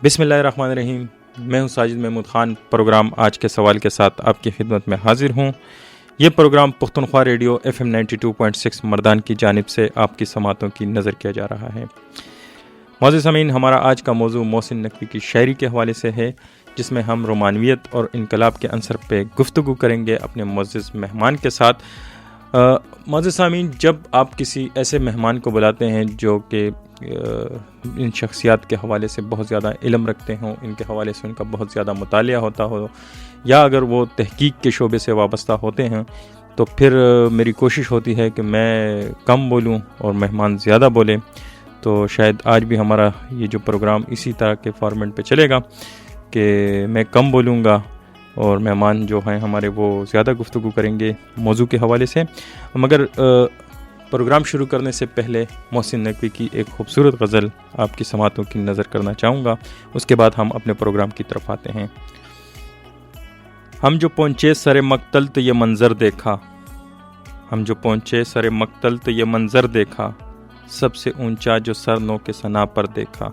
بسم اللہ الرحمن الرحیم. میں ہوں ساجد محمود خان. پروگرام آج کے سوال کے ساتھ آپ کی خدمت میں حاضر ہوں. یہ پروگرام پختونخوا ریڈیو FM 92.6 مردان کی جانب سے آپ کی سماعتوں کی نظر کیا جا رہا ہے. معزز سامعین، ہمارا آج کا موضوع محسن نقوی کی شاعری کے حوالے سے ہے، جس میں ہم رومانویت اور انقلاب کے عنصر پہ گفتگو کریں گے اپنے معزز مہمان کے ساتھ. معزز سامعین، جب آپ کسی ایسے مہمان کو بلاتے ہیں جو کہ ان شخصیات کے حوالے سے بہت زیادہ علم رکھتے ہوں، ان کے حوالے سے ان کا بہت زیادہ مطالعہ ہوتا ہو، یا اگر وہ تحقیق کے شعبے سے وابستہ ہوتے ہیں، تو پھر میری کوشش ہوتی ہے کہ میں کم بولوں اور مہمان زیادہ بولیں. تو شاید آج بھی ہمارا یہ جو پروگرام اسی طرح کے فارمیٹ پہ چلے گا کہ میں کم بولوں گا اور مہمان جو ہیں ہمارے وہ زیادہ گفتگو کریں گے موضوع کے حوالے سے. مگر پروگرام شروع کرنے سے پہلے محسن نقوی کی ایک خوبصورت غزل آپ کی سماعتوں کی نظر کرنا چاہوں گا. اس کے بعد ہم اپنے پروگرام کی طرف آتے ہیں. ہم جو پہنچے سر مقتل تو یہ منظر دیکھا، ہم جو پہنچے سر مقتل تو یہ منظر دیکھا، سب سے اونچا جو سر نو کے ثنا پر دیکھا.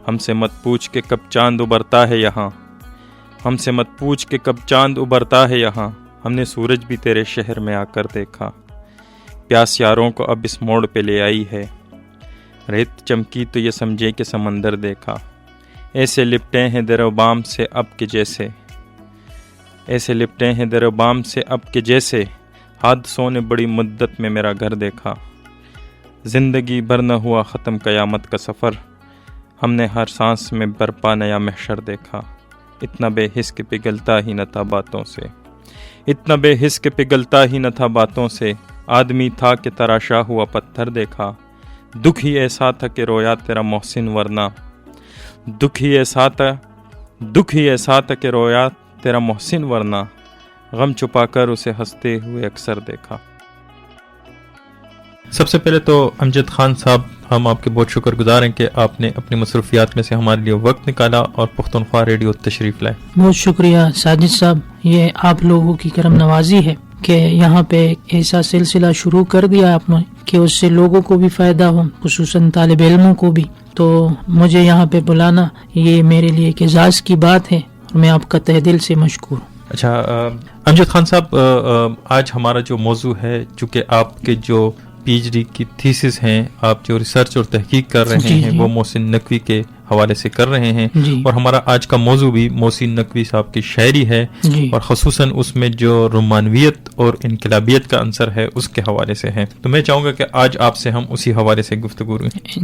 ہم سے مت پوچھ کہ کب چاند ابھرتا ہے یہاں، ہم سے مت پوچھ کہ کب چاند ابھرتا ہے یہاں، ہم نے سورج بھی تیرے شہر میں آ کر دیکھا. پیاس یاروں کو اب اس موڑ پہ لے آئی ہے، ریت چمکی تو یہ سمجھے کہ سمندر دیکھا. ایسے لپٹے ہیں در و بام سے اب کے جیسے، ایسے لپٹے ہیں در و بام سے اب کے جیسے، حادثوں نے بڑی مدت میں میرا گھر دیکھا. زندگی بھر نہ ہوا ختم قیامت کا سفر، ہم نے ہر سانس میں برپا نیا محشر دیکھا. اتنا بے حس کہ پگھلتا ہی نہ تھا باتوں سے، اتنا بے حس کہ پگھلتا ہی نہ تھا باتوں سے، آدمی تھا کہ تراشا ہوا پتھر دیکھا. دکھ ہی ایسا تھا کہ رویا تیرا محسن ورنہ، دکھ ہی ایسا تھا، دکھ ہی ایسا تھا کہ رویا تیرا محسن ورنہ، غم چھپا کر اسے ہنستے ہوئے اکثر دیکھا. سب سے پہلے تو امجد خان صاحب، ہم آپ کے بہت شکر گزار ہیں کہ آپ نے اپنی مصروفیات میں سے ہمارے لیے وقت نکالا اور پختونخوا ریڈیو تشریف لائے. بہت شکریہ ساجد صاحب، یہ آپ لوگوں کی کرم نوازی ہے کہ یہاں پہ ایسا سلسلہ شروع کر دیا آپ نے کہ اس سے لوگوں کو بھی فائدہ ہو، خصوصاً طالب علموں کو بھی. تو مجھے یہاں پہ بلانا یہ میرے لیے ایک اعزاز کی بات ہے اور میں آپ کا تہ دل سے مشکور ہوں. اچھا امجد خان صاحب، آج ہمارا جو موضوع ہے، چونکہ آپ کے جو پی ایچ ڈی کی تھیسس ہیں، آپ جو ریسرچ اور تحقیق کر رہے ہیں وہ محسن نقوی کے حوالے سے کر رہے ہیں، اور ہمارا آج کا موضوع بھی محسن نقوی صاحب کی شاعری ہے، اور خصوصاً اس میں جو رومانویت اور انقلابیت کا عنصر ہے اس کے حوالے سے ہے. تو میں چاہوں گا کہ آج آپ سے ہم اسی حوالے سے گفتگو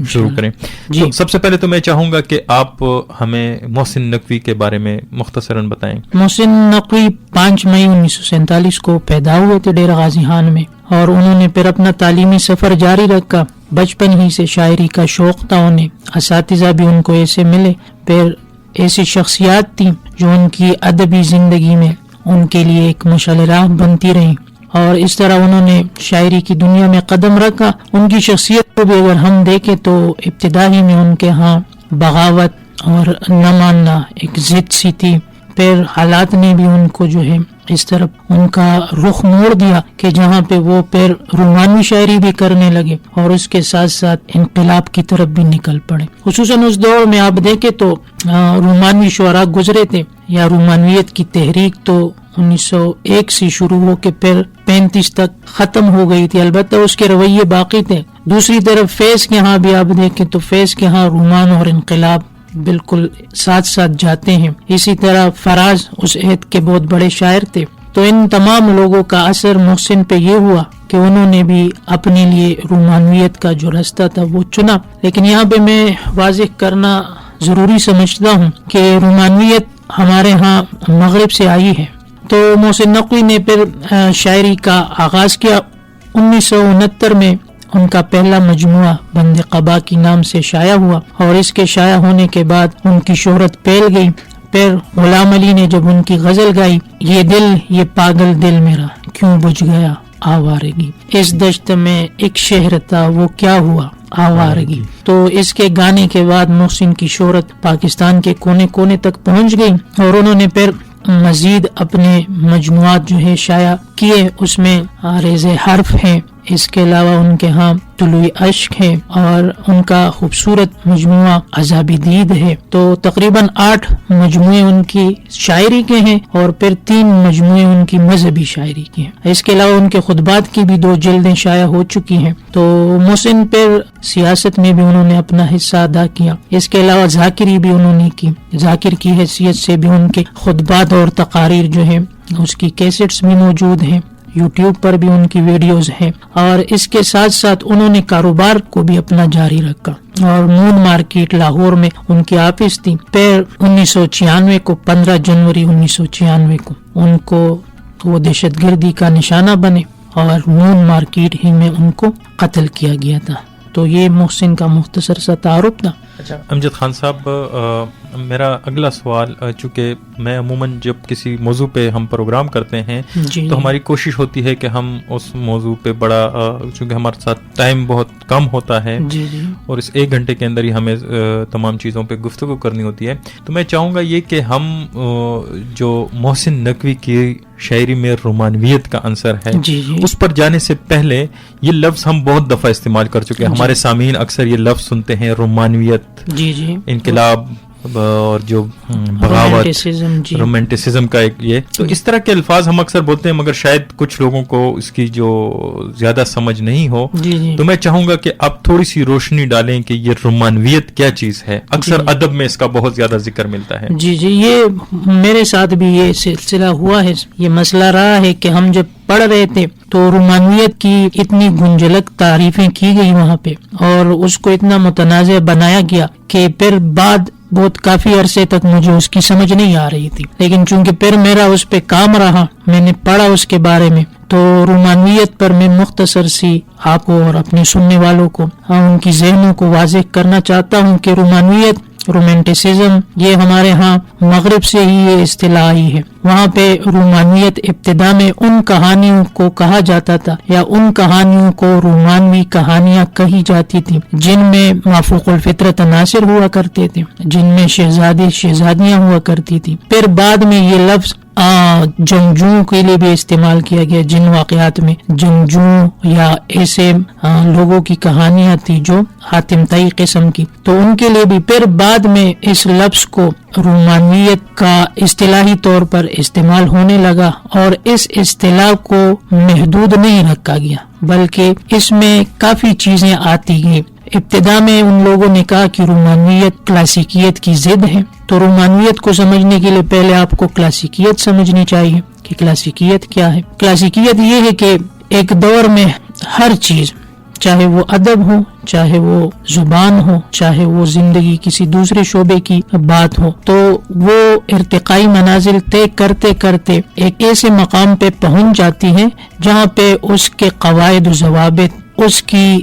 شروع کریں. تو سب سے پہلے تو میں چاہوں گا کہ آپ ہمیں محسن نقوی کے بارے میں مختصراً بتائیں. محسن نقوی 5 مئی 1947 کو پیدا ہوئے تھے ڈیرہ غازی خان میں، اور انہوں نے پھر اپنا تعلیمی سفر جاری رکھا. بچپن ہی سے شاعری کا شوق تھا انہیں، اساتذہ بھی ان کو ایسے ملے، پھر ایسی شخصیات تھیں جو ان کی ادبی زندگی میں ان کے لیے ایک مشعل راہ بنتی رہیں، اور اس طرح انہوں نے شاعری کی دنیا میں قدم رکھا. ان کی شخصیت کو بھی اگر ہم دیکھیں تو ابتدائی میں ان کے ہاں بغاوت اور نہ ماننا ایک ضد سی تھی، پھر حالات نے بھی ان کو جو ہے اس طرف ان کا رخ موڑ دیا کہ جہاں پہ وہ پھر رومانوی شاعری بھی کرنے لگے اور اس کے ساتھ ساتھ انقلاب کی طرف بھی نکل پڑے. خصوصاً اس دور میں آپ دیکھیں تو رومانوی شعراء گزرے تھے، یا رومانویت کی تحریک تو 1901 سے شروع ہو کے پھر 35 تک ختم ہو گئی تھی، البتہ اس کے رویے باقی تھے. دوسری طرف فیض کے ہاں بھی آپ دیکھیں تو فیض کے ہاں رومان اور انقلاب بالکل ساتھ ساتھ جاتے ہیں. اسی طرح فراز اس عہد کے بہت بڑے شاعر تھے. تو ان تمام لوگوں کا اثر محسن پہ یہ ہوا کہ انہوں نے بھی اپنے لیے رومانویت کا جو راستہ تھا وہ چنا. لیکن یہاں پہ میں واضح کرنا ضروری سمجھتا ہوں کہ رومانویت ہمارے ہاں مغرب سے آئی ہے. تو محسن نقوی نے پھر شاعری کا آغاز کیا. 1969 میں ان کا پہلا مجموعہ بند قبا کی نام سے شائع ہوا، اور اس کے شائع ہونے کے بعد ان کی شہرت پھیل گئی. پھر غلام علی نے جب ان کی غزل گائی، یہ دل یہ پاگل دل میرا کیوں بجھ گیا آوارگی، اس دشت میں ایک شہر تھا وہ کیا ہوا آوارگی. تو اس کے گانے کے بعد محسن کی شہرت پاکستان کے کونے کونے تک پہنچ گئی، اور انہوں نے پھر مزید اپنے مجموعات جو ہے شائع کیے. اس میں ریز حرف ہیں، اس کے علاوہ ان کے ہاں طلوع اشک ہے اور ان کا خوبصورت مجموعہ عذاب دید ہے. تو تقریباً 8 مجموعے ان کی شاعری کے ہیں اور پھر 3 مجموعے ان کی مذہبی شاعری کے ہیں. اس کے علاوہ ان کے خطبات کی بھی 2 جلدیں شائع ہو چکی ہیں. تو محسن پھر سیاست میں بھی انہوں نے اپنا حصہ ادا کیا. اس کے علاوہ ذاکری بھی انہوں نے کی. ذاکر کی حیثیت سے بھی ان کے خطبات اور تقاریر جو ہیں اس کی کیسٹس بھی موجود ہیں. یوٹیوب پر بھی ان کی ویڈیوز ہیں. اور اس کے ساتھ ساتھ انہوں نے کاروبار کو بھی اپنا جاری رکھا اور مون مارکیٹ لاہور میں ان کی آفس تھی. پھر 1996 کو 15 جنوری 1996 کو ان کو وہ دہشت گردی کا نشانہ بنے اور مون مارکیٹ ہی میں ان کو قتل کیا گیا تھا. تو یہ محسن کا مختصر سا تعارف تھا. اچھا امجد خان صاحب، میرا اگلا سوال، چونکہ میں عموماً جب کسی موضوع پہ ہم پروگرام کرتے ہیں تو ہماری کوشش ہوتی ہے کہ ہم اس موضوع پہ بڑا، چونکہ ہمارے ساتھ ٹائم بہت کم ہوتا ہے اور اس 1 گھنٹے کے اندر ہی ہمیں تمام چیزوں پہ گفتگو کرنی ہوتی ہے، تو میں چاہوں گا یہ کہ ہم جو محسن نقوی کی شاعری میں رومانویت کا عنصر ہے اس پر جانے سے پہلے یہ لفظ ہم بہت دفعہ استعمال کر چکے ہیں. ہمارے سامعین اکثر یہ لفظ سنتے ہیں، رومانویت، انقلاب اور جو بغاوت، رومانٹسزم کا ایک یہ، تو اس طرح کے الفاظ ہم اکثر بولتے ہیں مگر شاید کچھ لوگوں کو اس کی جو زیادہ سمجھ نہیں ہو. تو میں چاہوں گا کہ آپ تھوڑی سی روشنی ڈالیں کہ یہ رومانویت کیا چیز ہے. اکثر ادب میں اس کا بہت زیادہ ذکر ملتا ہے. جی یہ میرے ساتھ بھی یہ سلسلہ ہوا ہے. یہ مسئلہ رہا ہے کہ ہم جب پڑھ رہے تھے تو رومانویت کی اتنی گنجلک تعریفیں کی گئی وہاں پہ اور اس کو اتنا متنازع بنایا گیا کہ پھر بعد بہت کافی عرصے تک مجھے اس کی سمجھ نہیں آ رہی تھی. لیکن چونکہ پھر میرا اس پہ کام رہا، میں نے پڑھا اس کے بارے میں، تو رومانویت پر میں مختصر سی آپ کو اور اپنے سننے والوں کو ان کی ذہنوں کو واضح کرنا چاہتا ہوں کہ رومانویت، رومانٹسزم، یہ ہمارے ہاں مغرب سے ہی یہ اصطلاح آئی ہے. وہاں پہ رومانویت ابتدا میں ان کہانیوں کو کہا جاتا تھا یا ان کہانیوں کو رومانوی کہانیاں کہی جاتی تھی جن میں مافوق الفطرت عناصر ہوا کرتے تھے، جن میں شہزادے شہزادیاں ہوا کرتی تھی. پھر بعد میں یہ لفظ جنگجوؤں کے لیے بھی استعمال کیا گیا، جن واقعات میں جنگجوؤں یا ایسے لوگوں کی کہانیاں تھی جو حاتم طائی قسم کی، تو ان کے لیے بھی. پھر بعد میں اس لفظ کو رومانویت کا اصطلاحی طور پر استعمال ہونے لگا اور اس اصطلاح کو محدود نہیں رکھا گیا بلکہ اس میں کافی چیزیں آتی گئی. ابتدا میں ان لوگوں نے کہا کہ رومانویت کلاسیکیت کی ضد ہے. تو رومانویت کو سمجھنے کے لیے پہلے آپ کو کلاسیکیت سمجھنی چاہیے کہ کلاسیکیت کیا ہے. کلاسیکیت یہ ہے کہ ایک دور میں ہر چیز، چاہے وہ ادب ہو، چاہے وہ زبان ہو، چاہے وہ زندگی کسی دوسرے شعبے کی بات ہو، تو وہ ارتقائی منازل طے کرتے کرتے ایک ایسے مقام پہ پہنچ جاتی ہے جہاں پہ اس کے قواعد و ضوابط، اس کی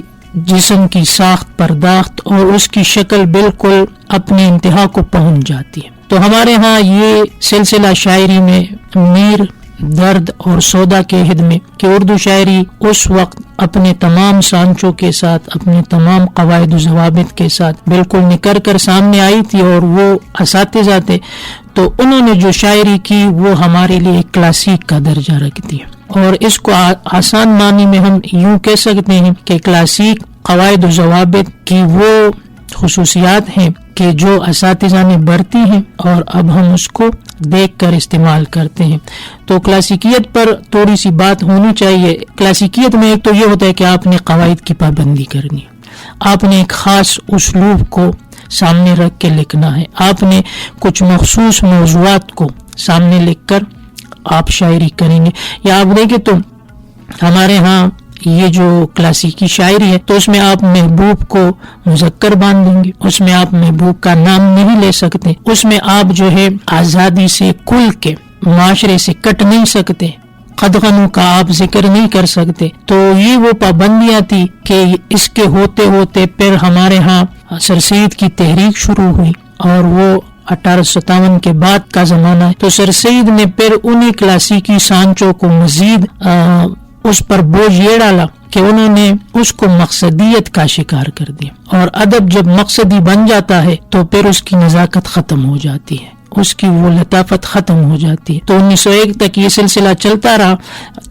جسم کی ساخت پرداخت اور اس کی شکل بالکل اپنی انتہا کو پہنچ جاتی ہے. تو ہمارے ہاں یہ سلسلہ شاعری میں میر، درد اور سودا کے عہد میں کہ اردو شاعری اس وقت اپنے تمام سانچوں کے ساتھ، اپنے تمام قواعد و ضوابط کے ساتھ بالکل نکر کر سامنے آئی تھی اور وہ اساتذہ تھے، تو انہوں نے جو شاعری کی وہ ہمارے لیے ایک کلاسیک کا درجہ رکھتی ہے. اور اس کو آسان معنی میں ہم یوں کہہ سکتے ہیں کہ کلاسیک قواعد و ضوابط کی وہ خصوصیات ہیں کہ جو اساتذہ نے برتی ہیں اور اب ہم اس کو دیکھ کر استعمال کرتے ہیں. تو کلاسیکیت پر تھوڑی سی بات ہونی چاہیے. کلاسیکیت میں ایک تو یہ ہوتا ہے کہ آپ نے قواعد کی پابندی کرنی ہے، آپ نے ایک خاص اسلوب کو سامنے رکھ کے لکھنا ہے، آپ نے کچھ مخصوص موضوعات کو سامنے لکھ کر آپ شاعری کریں گے. یا آپ دیکھیں تو ہمارے ہاں یہ جو کلاسیکی شاعری ہے تو اس میں آپ محبوب کو مذکر باندھ دیں گے، اس میں آپ محبوب کا نام نہیں لے سکتے، اس میں آپ جو ہے آزادی سے کل کے معاشرے سے کٹ نہیں سکتے، قدغنوں کا آپ ذکر نہیں کر سکتے. تو یہ وہ پابندیاں تھی کہ اس کے ہوتے ہوتے پھر ہمارے ہاں سر سید کی تحریک شروع ہوئی اور وہ 1857 کے بعد کا زمانہ ہے. تو سر سید نے پھر انہی کلاسیکی سانچوں کو مزید اس پر بوجھ یہ ڈالا کہ انہوں نے اس کو مقصدیت کا شکار کر دیا. اور ادب جب مقصدی بن جاتا ہے تو پھر اس کی نزاکت ختم ہو جاتی ہے، اس کی وہ لطافت ختم ہو جاتی ہے. تو 1901 تک یہ سلسلہ چلتا رہا.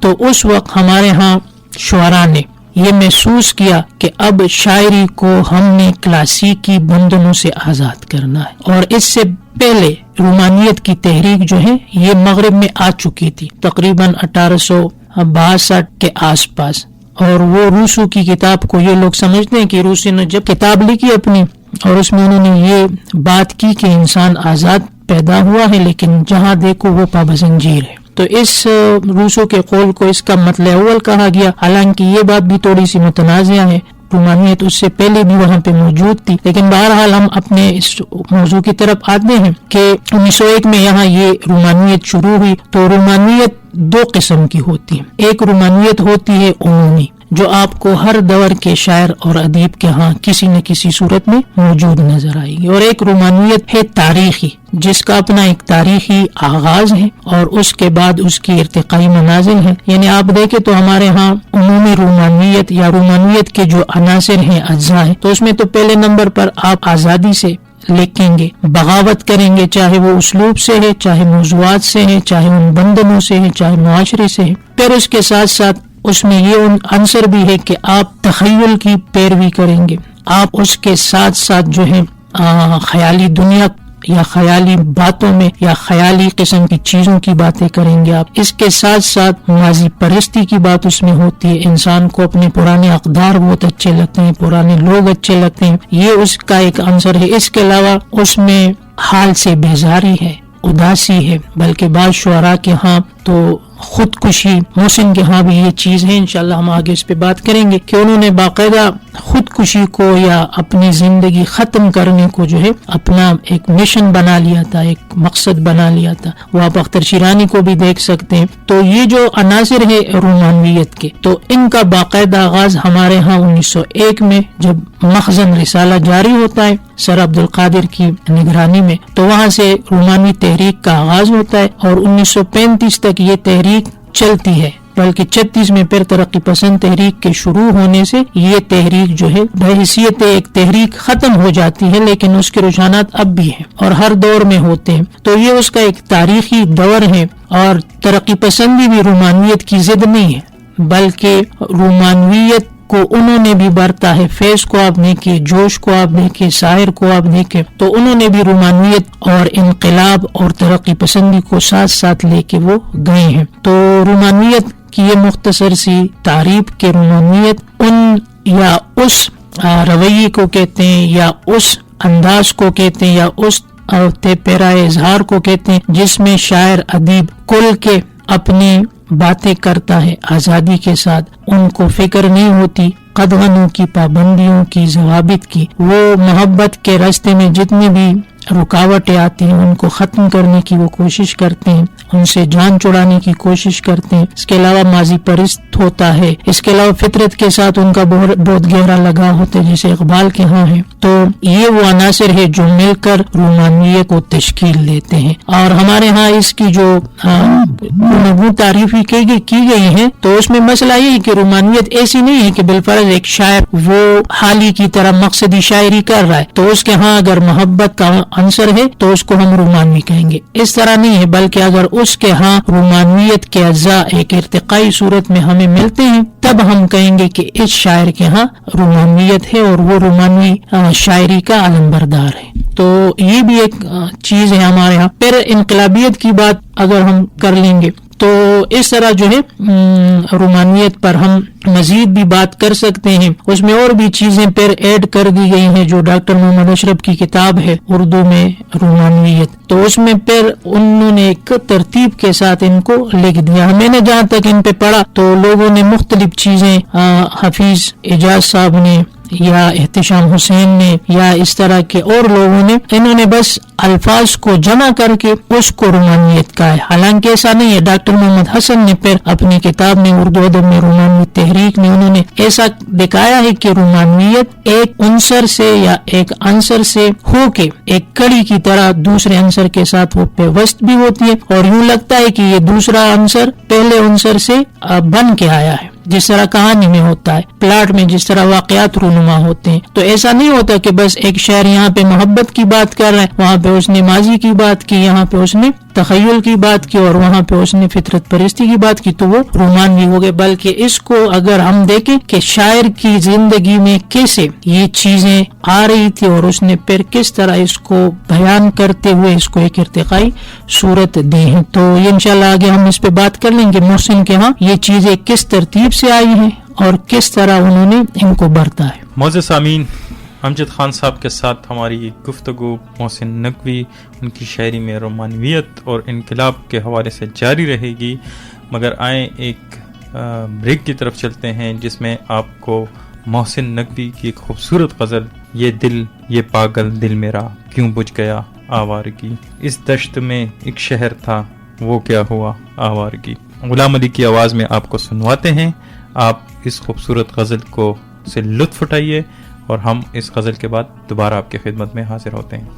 تو اس وقت ہمارے ہاں شعراء نے یہ محسوس کیا کہ اب شاعری کو ہم نے کلاسیکی بندھنوں سے آزاد کرنا ہے، اور اس سے پہلے رومانیت کی تحریک جو ہے یہ مغرب میں آ چکی تھی تقریباً 1862 کے آس پاس، اور وہ روسو کی کتاب کو یہ لوگ سمجھتے ہیں کہ روسی نے جب کتاب لکھی اپنی، اور اس میں انہوں نے یہ بات کی کہ انسان آزاد پیدا ہوا ہے لیکن جہاں دیکھو وہ پابزنجیر ہے، تو اس روسو کے قول کو اس کا مطلع اول کہا گیا، حالانکہ یہ بات بھی تھوڑی سی متنازع ہے، رومانیت اس سے پہلے بھی وہاں پہ موجود تھی، لیکن بہرحال ہم اپنے اس موضوع کی طرف آتے ہیں کہ 1901 میں یہاں یہ رومانیت شروع ہوئی۔ تو رومانیت دو قسم کی ہوتی ہے، ایک رومانیت ہوتی ہے عمومی، جو آپ کو ہر دور کے شاعر اور ادیب کے ہاں کسی نہ کسی صورت میں موجود نظر آئے گی، اور ایک رومانیت ہے تاریخی، جس کا اپنا ایک تاریخی آغاز ہے اور اس کے بعد اس کی ارتقائی منازل ہے۔ یعنی آپ دیکھیں تو ہمارے ہاں عمومی رومانیت یا رومانیت کے جو عناصر ہیں، اجزاء ہیں، تو اس میں تو پہلے نمبر پر آپ آزادی سے لکھیں گے، بغاوت کریں گے، چاہے وہ اسلوب سے ہے، چاہے موضوعات سے ہے، چاہے ان بندنوں سے ہے، چاہے معاشرے سے ہے۔ پھر اس کے ساتھ ساتھ اس میں یہ عنصر بھی ہے کہ آپ تخیل کی پیروی کریں گے، آپ اس کے ساتھ ساتھ جو ہے خیالی دنیا یا خیالی باتوں میں یا خیالی قسم کی چیزوں کی باتیں کریں گے آپ، اس کے ساتھ ساتھ ماضی پرستی کی بات اس میں ہوتی ہے، انسان کو اپنے پرانے اقدار بہت اچھے لگتے ہیں، پرانے لوگ اچھے لگتے ہیں، یہ اس کا ایک عنصر ہے۔ اس کے علاوہ اس میں حال سے بیزاری ہے، اداسی ہے، بلکہ بعض شعراء کے ہاں تو خودکشی، محسن کے ہاں بھی یہ چیز ہے، انشاءاللہ ہم آگے اس پہ بات کریں گے کہ انہوں نے باقاعدہ خودکشی کو یا اپنی زندگی ختم کرنے کو جو ہے اپنا ایک مشن بنا لیا تھا، ایک مقصد بنا لیا تھا۔ وہ آپ اختر شیرانی کو بھی دیکھ سکتے ہیں۔ تو یہ جو عناصر ہے رومانویت کے، تو ان کا باقاعدہ آغاز ہمارے ہاں 1901 میں جب مخزن رسالہ جاری ہوتا ہے سر عبد القادر کی نگرانی میں، تو وہاں سے رومانوی تحریک کا آغاز ہوتا ہے، اور 1935 تک یہ تحریک چلتی ہے، بلکہ 36 میں پھر ترقی پسند تحریک کے شروع ہونے سے یہ تحریک جو ہے بحیثیت ایک تحریک ختم ہو جاتی ہے، لیکن اس کے رجحانات اب بھی ہیں اور ہر دور میں ہوتے ہیں۔ تو یہ اس کا ایک تاریخی دور ہے، اور ترقی پسندی بھی رومانویت کی ضد نہیں ہے، بلکہ رومانویت کو انہوں نے بھی برتا ہے، فیض کو آپ دیکھیں، جوش کو آپ دیکھیں، شاعر کو آپ دیکھیں، تو انہوں نے بھی رومانویت اور انقلاب اور ترقی پسندی کو ساتھ ساتھ لے کے وہ گئے ہیں۔ تو رومانویت کی یہ مختصر سی تعریف کہ رومانویت ان یا اس رویے کو کہتے ہیں، یا اس انداز کو کہتے ہیں، یا اس پیرائے اظہار کو کہتے ہیں جس میں شاعر ادیب کل کے اپنی باتیں کرتا ہے آزادی کے ساتھ، ان کو فکر نہیں ہوتی قدغنوں کی، پابندیوں کی، ضوابط کی۔ وہ محبت کے راستے میں جتنی بھی رکاوٹیں آتی ہیں ان کو ختم کرنے کی وہ کوشش کرتے ہیں، ان سے جان چھڑانے کی کوشش کرتے ہیں۔ اس کے علاوہ ماضی پرست ہوتا ہے، اس کے علاوہ فطرت کے ساتھ ان کا بہت گہرا لگاؤ ہوتا ہے، جسے اقبال کے ہاں ہے۔ تو یہ وہ عناصر ہے جو مل کر رومانویت کو تشکیل دیتے ہیں، اور ہمارے ہاں اس کی جو تعریفی کی گئی ہے، تو اس میں مسئلہ یہ ہے کہ رومانویت ایسی نہیں ہے کہ بالفرض ایک شاعر وہ حالی کی طرح مقصدی شاعری کر رہا ہے تو اس کے ہاں اگر محبت کا عنصر ہے تو اس کو ہم رومانوی کہیں گے، اس طرح نہیں ہے، بلکہ اگر اس کے ہاں رومانویت کے اجزاء ایک ارتقائی صورت میں ہمیں ملتے ہیں تب ہم کہیں گے کہ اس شاعر کے ہاں رومانویت ہے اور وہ رومانوی شاعری کا علمبردار ہے۔ تو یہ بھی ایک چیز ہے ہمارے ہاں۔ پھر انقلابیت کی بات اگر ہم کر لیں گے تو اس طرح جو ہے رومانویت پر ہم مزید بھی بات کر سکتے ہیں، اس میں اور بھی چیزیں پھر ایڈ کر دی گئی ہیں، جو ڈاکٹر محمد اشرف کی کتاب ہے اردو میں رومانویت، تو اس میں پھر انہوں نے ایک ترتیب کے ساتھ ان کو لکھ دیا۔ میں نے جہاں تک ان پہ پڑھا تو لوگوں نے مختلف چیزیں، حفیظ اعجاز صاحب نے یا احتشام حسین نے یا اس طرح کے اور لوگوں نے، انہوں نے بس الفاظ کو جمع کر کے اس کو رومانویت کہا ہے، حالانکہ ایسا نہیں ہے۔ ڈاکٹر محمد حسن نے پھر اپنی کتاب میں اردو ادب میں رومانوی تحریک میں انہوں نے ایسا دکھایا ہے کہ رومانویت ایک عنصر سے یا ایک عنصر سے ہو کے ایک کڑی کی طرح دوسرے عنصر کے ساتھ وہ پیوست بھی ہوتی ہے، اور یوں لگتا ہے کہ یہ دوسرا عنصر پہلے عنصر سے بن کے آیا ہے، جس طرح کہانی میں ہوتا ہے، پلاٹ میں جس طرح واقعات رونما ہوتے ہیں۔ تو ایسا نہیں ہوتا کہ بس ایک شاعر یہاں پہ محبت کی بات کر رہا ہے، وہاں پہ اس نے ماضی کی بات کی، یہاں پہ اس نے تخیل کی بات کی اور وہاں پہ اس نے فطرت پرستی کی بات کی تو وہ رومانوی ہو گئے. بلکہ اس کو اگر ہم دیکھیں کہ شاعر کی زندگی میں کیسے یہ چیزیں آ رہی تھی اور اس نے پھر کس طرح اس کو بیان کرتے ہوئے اس کو ایک ارتقائی صورت دی ہے. تو انشاءاللہ آگے ہم اس پہ بات کر لیں گے محسن کے ہاں یہ چیزیں کس ترتیب سے آئی ہیں اور کس طرح انہوں نے ان کو برتا ہے. معزز سامعین، امجد خان صاحب کے ساتھ ہماری گفتگو محسن نقوی، ان کی شاعری میں رومانویت اور انقلاب کے حوالے سے جاری رہے گی، مگر آئیں ایک بریک کی طرف چلتے ہیں جس میں آپ کو محسن نقوی کی ایک خوبصورت غزل یہ دل یہ پاگل دل میرا کیوں بجھ گیا آوارگی، اس دشت میں ایک شہر تھا وہ کیا ہوا آوارگی، غلام علی کی آواز میں آپ کو سنواتے ہیں. آپ اس خوبصورت غزل کو سے لطف اٹھائیے اور ہم اس غزل کے بعد دوبارہ آپ کی خدمت میں حاضر ہوتے ہیں.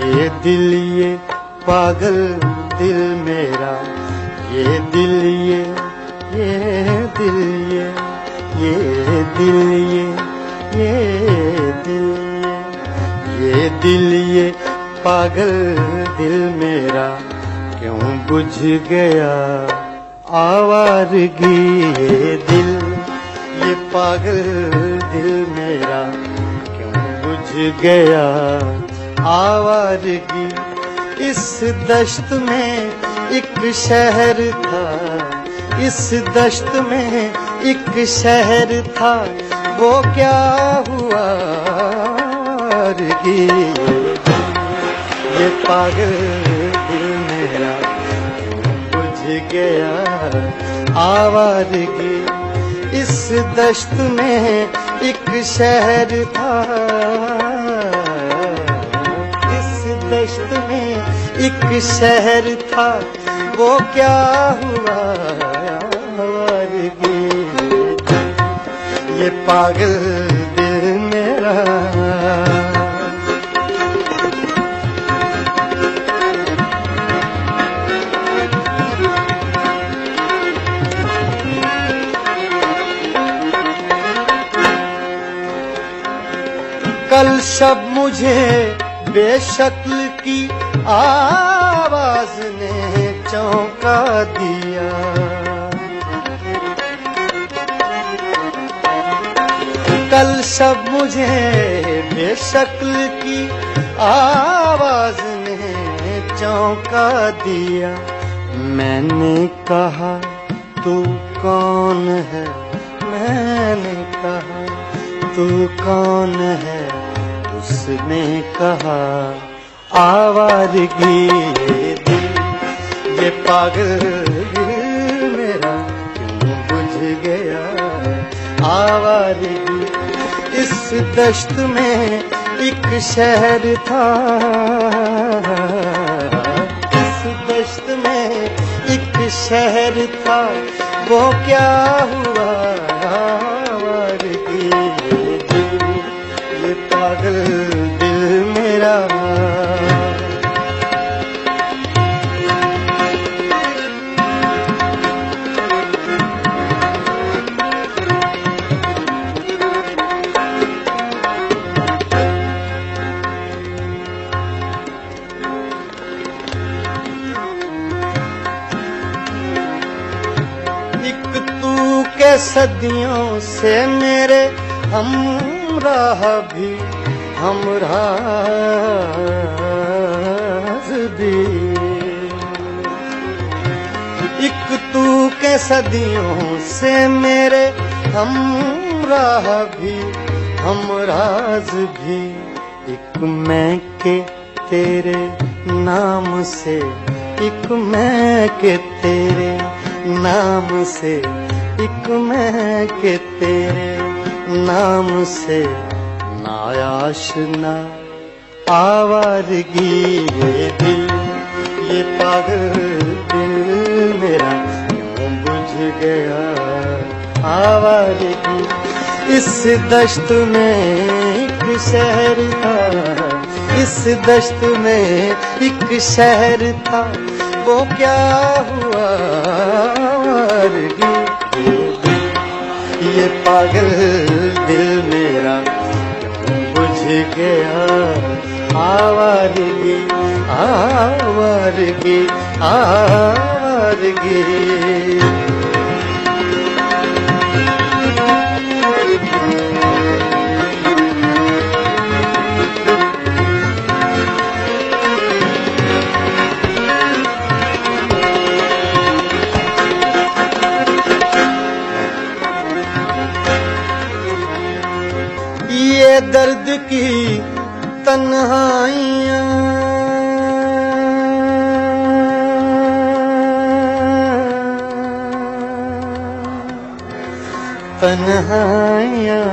یہ دل یہ پاگل دل میرا، یہ دل یہ دل یہ دل یہ دل یہ پاگل دل میرا کیوں بجھ گیا آوارگی، یہ دل یہ پاگل دل میرا کیوں بجھ گیا آوارگی. اس دشت میں ایک شہر تھا، اس دشت میں ایک شہر تھا وہ کیا ہوا آوارگی، یہ پاگل دل میرا بجھ گیا آوارگی. اس دشت میں ایک شہر تھا، اس دشت میں ایک شہر تھا وہ کیا ہوا آوارگی، یہ پاگل دل میرا. کل شب مجھے بے شکل کی آواز نے چونکا دیا، کل شب مجھے بے شکل کی آواز نے چونکا دیا. میں نے کہا تو کون ہے، میں نے کہا تو کون ہے، اس نے کہا آوارگی، یہ دل یہ پاگل دل میرا کیوں بجھ گیا آوارگی. اس دشت میں ایک شہر تھا، اس دشت میں ایک شہر تھا وہ کیا ہوا آوارگی، یہ پاگل دل میرا. صدیوں سے میرے ہمراہ بھی ہمراز بھی، ایک تو کے صدیوں سے میرے ہمراہ بھی ہمراز بھی، ایک میں کے تیرے نام سے، ایک میں کے تیرے نام سے، ایک میں کہ تیرے نام سے نایاشنا آوارگی، یہ دل یہ پاگل دل میرا کیوں بجھ گیا آوارگی. اس دشت میں ایک شہر تھا، اس دشت میں ایک شہر تھا، وہ کیا ہوا آوارگی، یہ پاگل دل میرا کیوں بجھ گیا آوارگی آوارگی آوارگی. یہ درد کی تنہائیاں تنہائیاں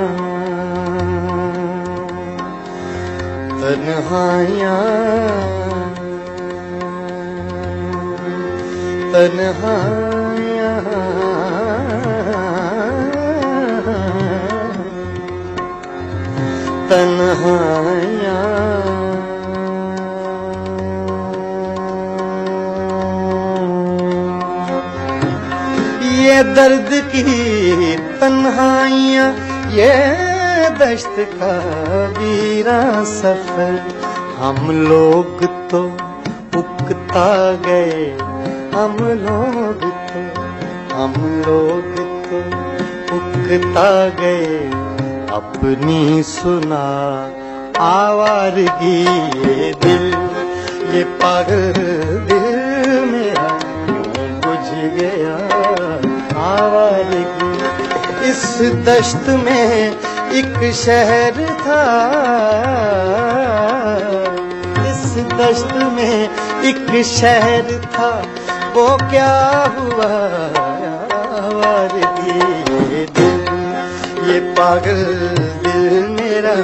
تنہائیاں تنہائیاں تنہائیاں یہ درد کی تنہائیاں، یہ دشت کا ویراں سفر، ہم لوگ تو اکتا گئے، ہم لوگ تو اکتا گئے، اپنی سنا آوارگی. یہ دل، یہ پاگل دل میرا کیوں بجھ گیا آوارگی. اس دشت میں ایک شہر تھا، اس دشت میں ایک شہر تھا، وہ کیا ہوا آوارگی. یہ دل، یہ پاگل دل میرا.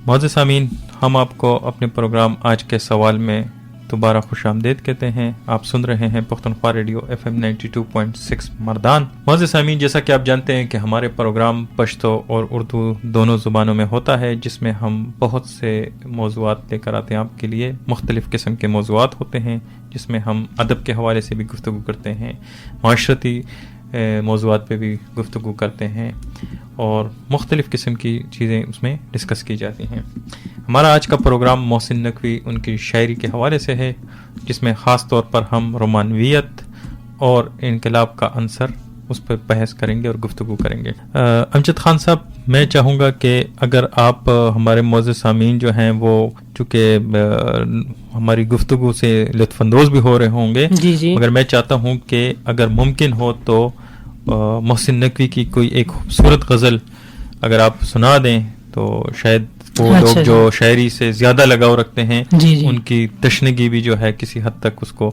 معزز سامعین، ہم آپ کو اپنے پروگرام آج کے سوال میں دوبارہ خوش آمدید کہتے ہیں. آپ سن رہے ہیں پختونخوا ریڈیو FM 92.6 مردان. معزز سامعین، جیسا کہ آپ جانتے ہیں کہ ہمارے پروگرام پشتو اور اردو دونوں زبانوں میں ہوتا ہے، جس میں ہم بہت سے موضوعات لے کر آتے ہیں آپ کے لیے. مختلف قسم کے موضوعات ہوتے ہیں جس میں ہم ادب کے حوالے سے بھی گفتگو کرتے ہیں، معاشرتی موضوعات پہ بھی گفتگو کرتے ہیں، اور مختلف قسم کی چیزیں اس میں ڈسکس کی جاتی ہیں. ہمارا آج کا پروگرام محسن نقوی ان کی شاعری کے حوالے سے ہے، جس میں خاص طور پر ہم رومانویت اور انقلاب کا عنصر اس پہ بحث کریں گے اور گفتگو کریں گے. امجد خان صاحب، میں چاہوں گا کہ اگر آپ ہمارے معزز سامعین جو ہیں وہ چونکہ ہماری گفتگو سے لطف اندوز بھی ہو رہے ہوں گے، جی مگر میں چاہتا ہوں کہ اگر ممکن ہو تو محسن نقوی کی کوئی ایک خوبصورت غزل اگر آپ سنا دیں تو شاید وہ لوگ جو شاعری سے زیادہ لگاؤ رکھتے ہیں ان کی تشنگی بھی جو ہے کسی حد تک اس کو.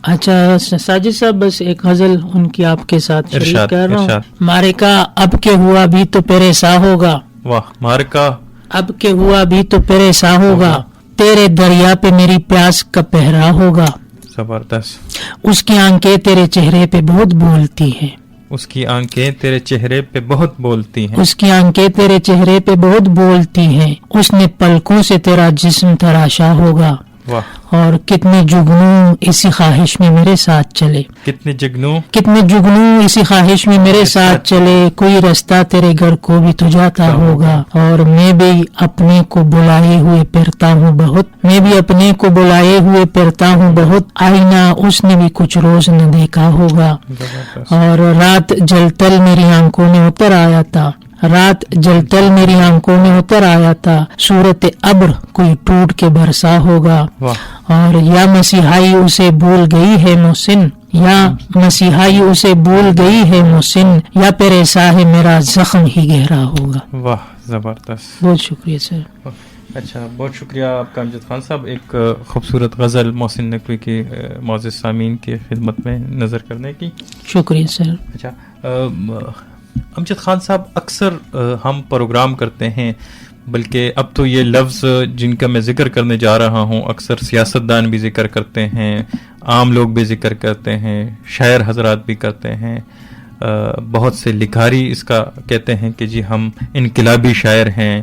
اچھا ساجد صاحب، بس ایک غزل ان کی آپ کے ساتھ شریک کر رہا ہوں. مارکا اب کے ہوا بھی تو پیرے سا ہوگا. واہ. مارکا اب کے ہوا بھی تو پیرے سا ہوگا، تیرے دریا پہ میری پیاس کا پہرا ہوگا. زبردست. اس کی آنکھیں تیرے چہرے پہ بہت بولتی ہیں، اس کی آنکھیں تیرے چہرے پہ بہت بولتی ہیں، اس کی آنکھیں تیرے چہرے پہ بہت بولتی ہیں، اس نے پلکوں سے تیرا جسم تراشا ہوگا. اور کتنے جگنوں اسی خواہش میں میرے ساتھ چلے، کتنے جگنوں اسی خواہش میں میرے ساتھ چلے، کوئی رستہ تیرے گھر کو بھی تو جاتا ہوگا. اور میں بھی اپنے کو بلائے ہوئے پھرتا ہوں بہت، میں بھی اپنے کو بلائے ہوئے پھرتا ہوں بہت، آئینہ اس نے بھی کچھ روز نہ دیکھا ہوگا. اور رات جلتل میری آنکھوں میں اتر آیا تھا، رات جلتل میری آنکھوں میں اتر آیا تھا، صورت ابر کوئی ٹوٹ کے برسا ہوگا. اور یا مسیحائی اسے بھول گئی ہے محسن، یا مسیحائی اسے بھول گئی ہے محسن، یا پیریسا ہے میرا زخم ہی گہرا ہوگا. واہ زبردست. بہت شکریہ سر. اچھا، بہت شکریہ آپ کا امجد خان صاحب، ایک خوبصورت غزل محسن نقوی کی معزز سامعین کی خدمت میں نظر کرنے کی. شکریہ سر. اچھا امجد خان صاحب، اکثر ہم پروگرام کرتے ہیں، بلکہ اب تو یہ لفظ جن کا میں ذکر کرنے جا رہا ہوں اکثر سیاستدان بھی ذکر کرتے ہیں، عام لوگ بھی ذکر کرتے ہیں، شاعر حضرات بھی کرتے ہیں، بہت سے لکھاری اس کا کہتے ہیں کہ جی ہم انقلابی شاعر ہیں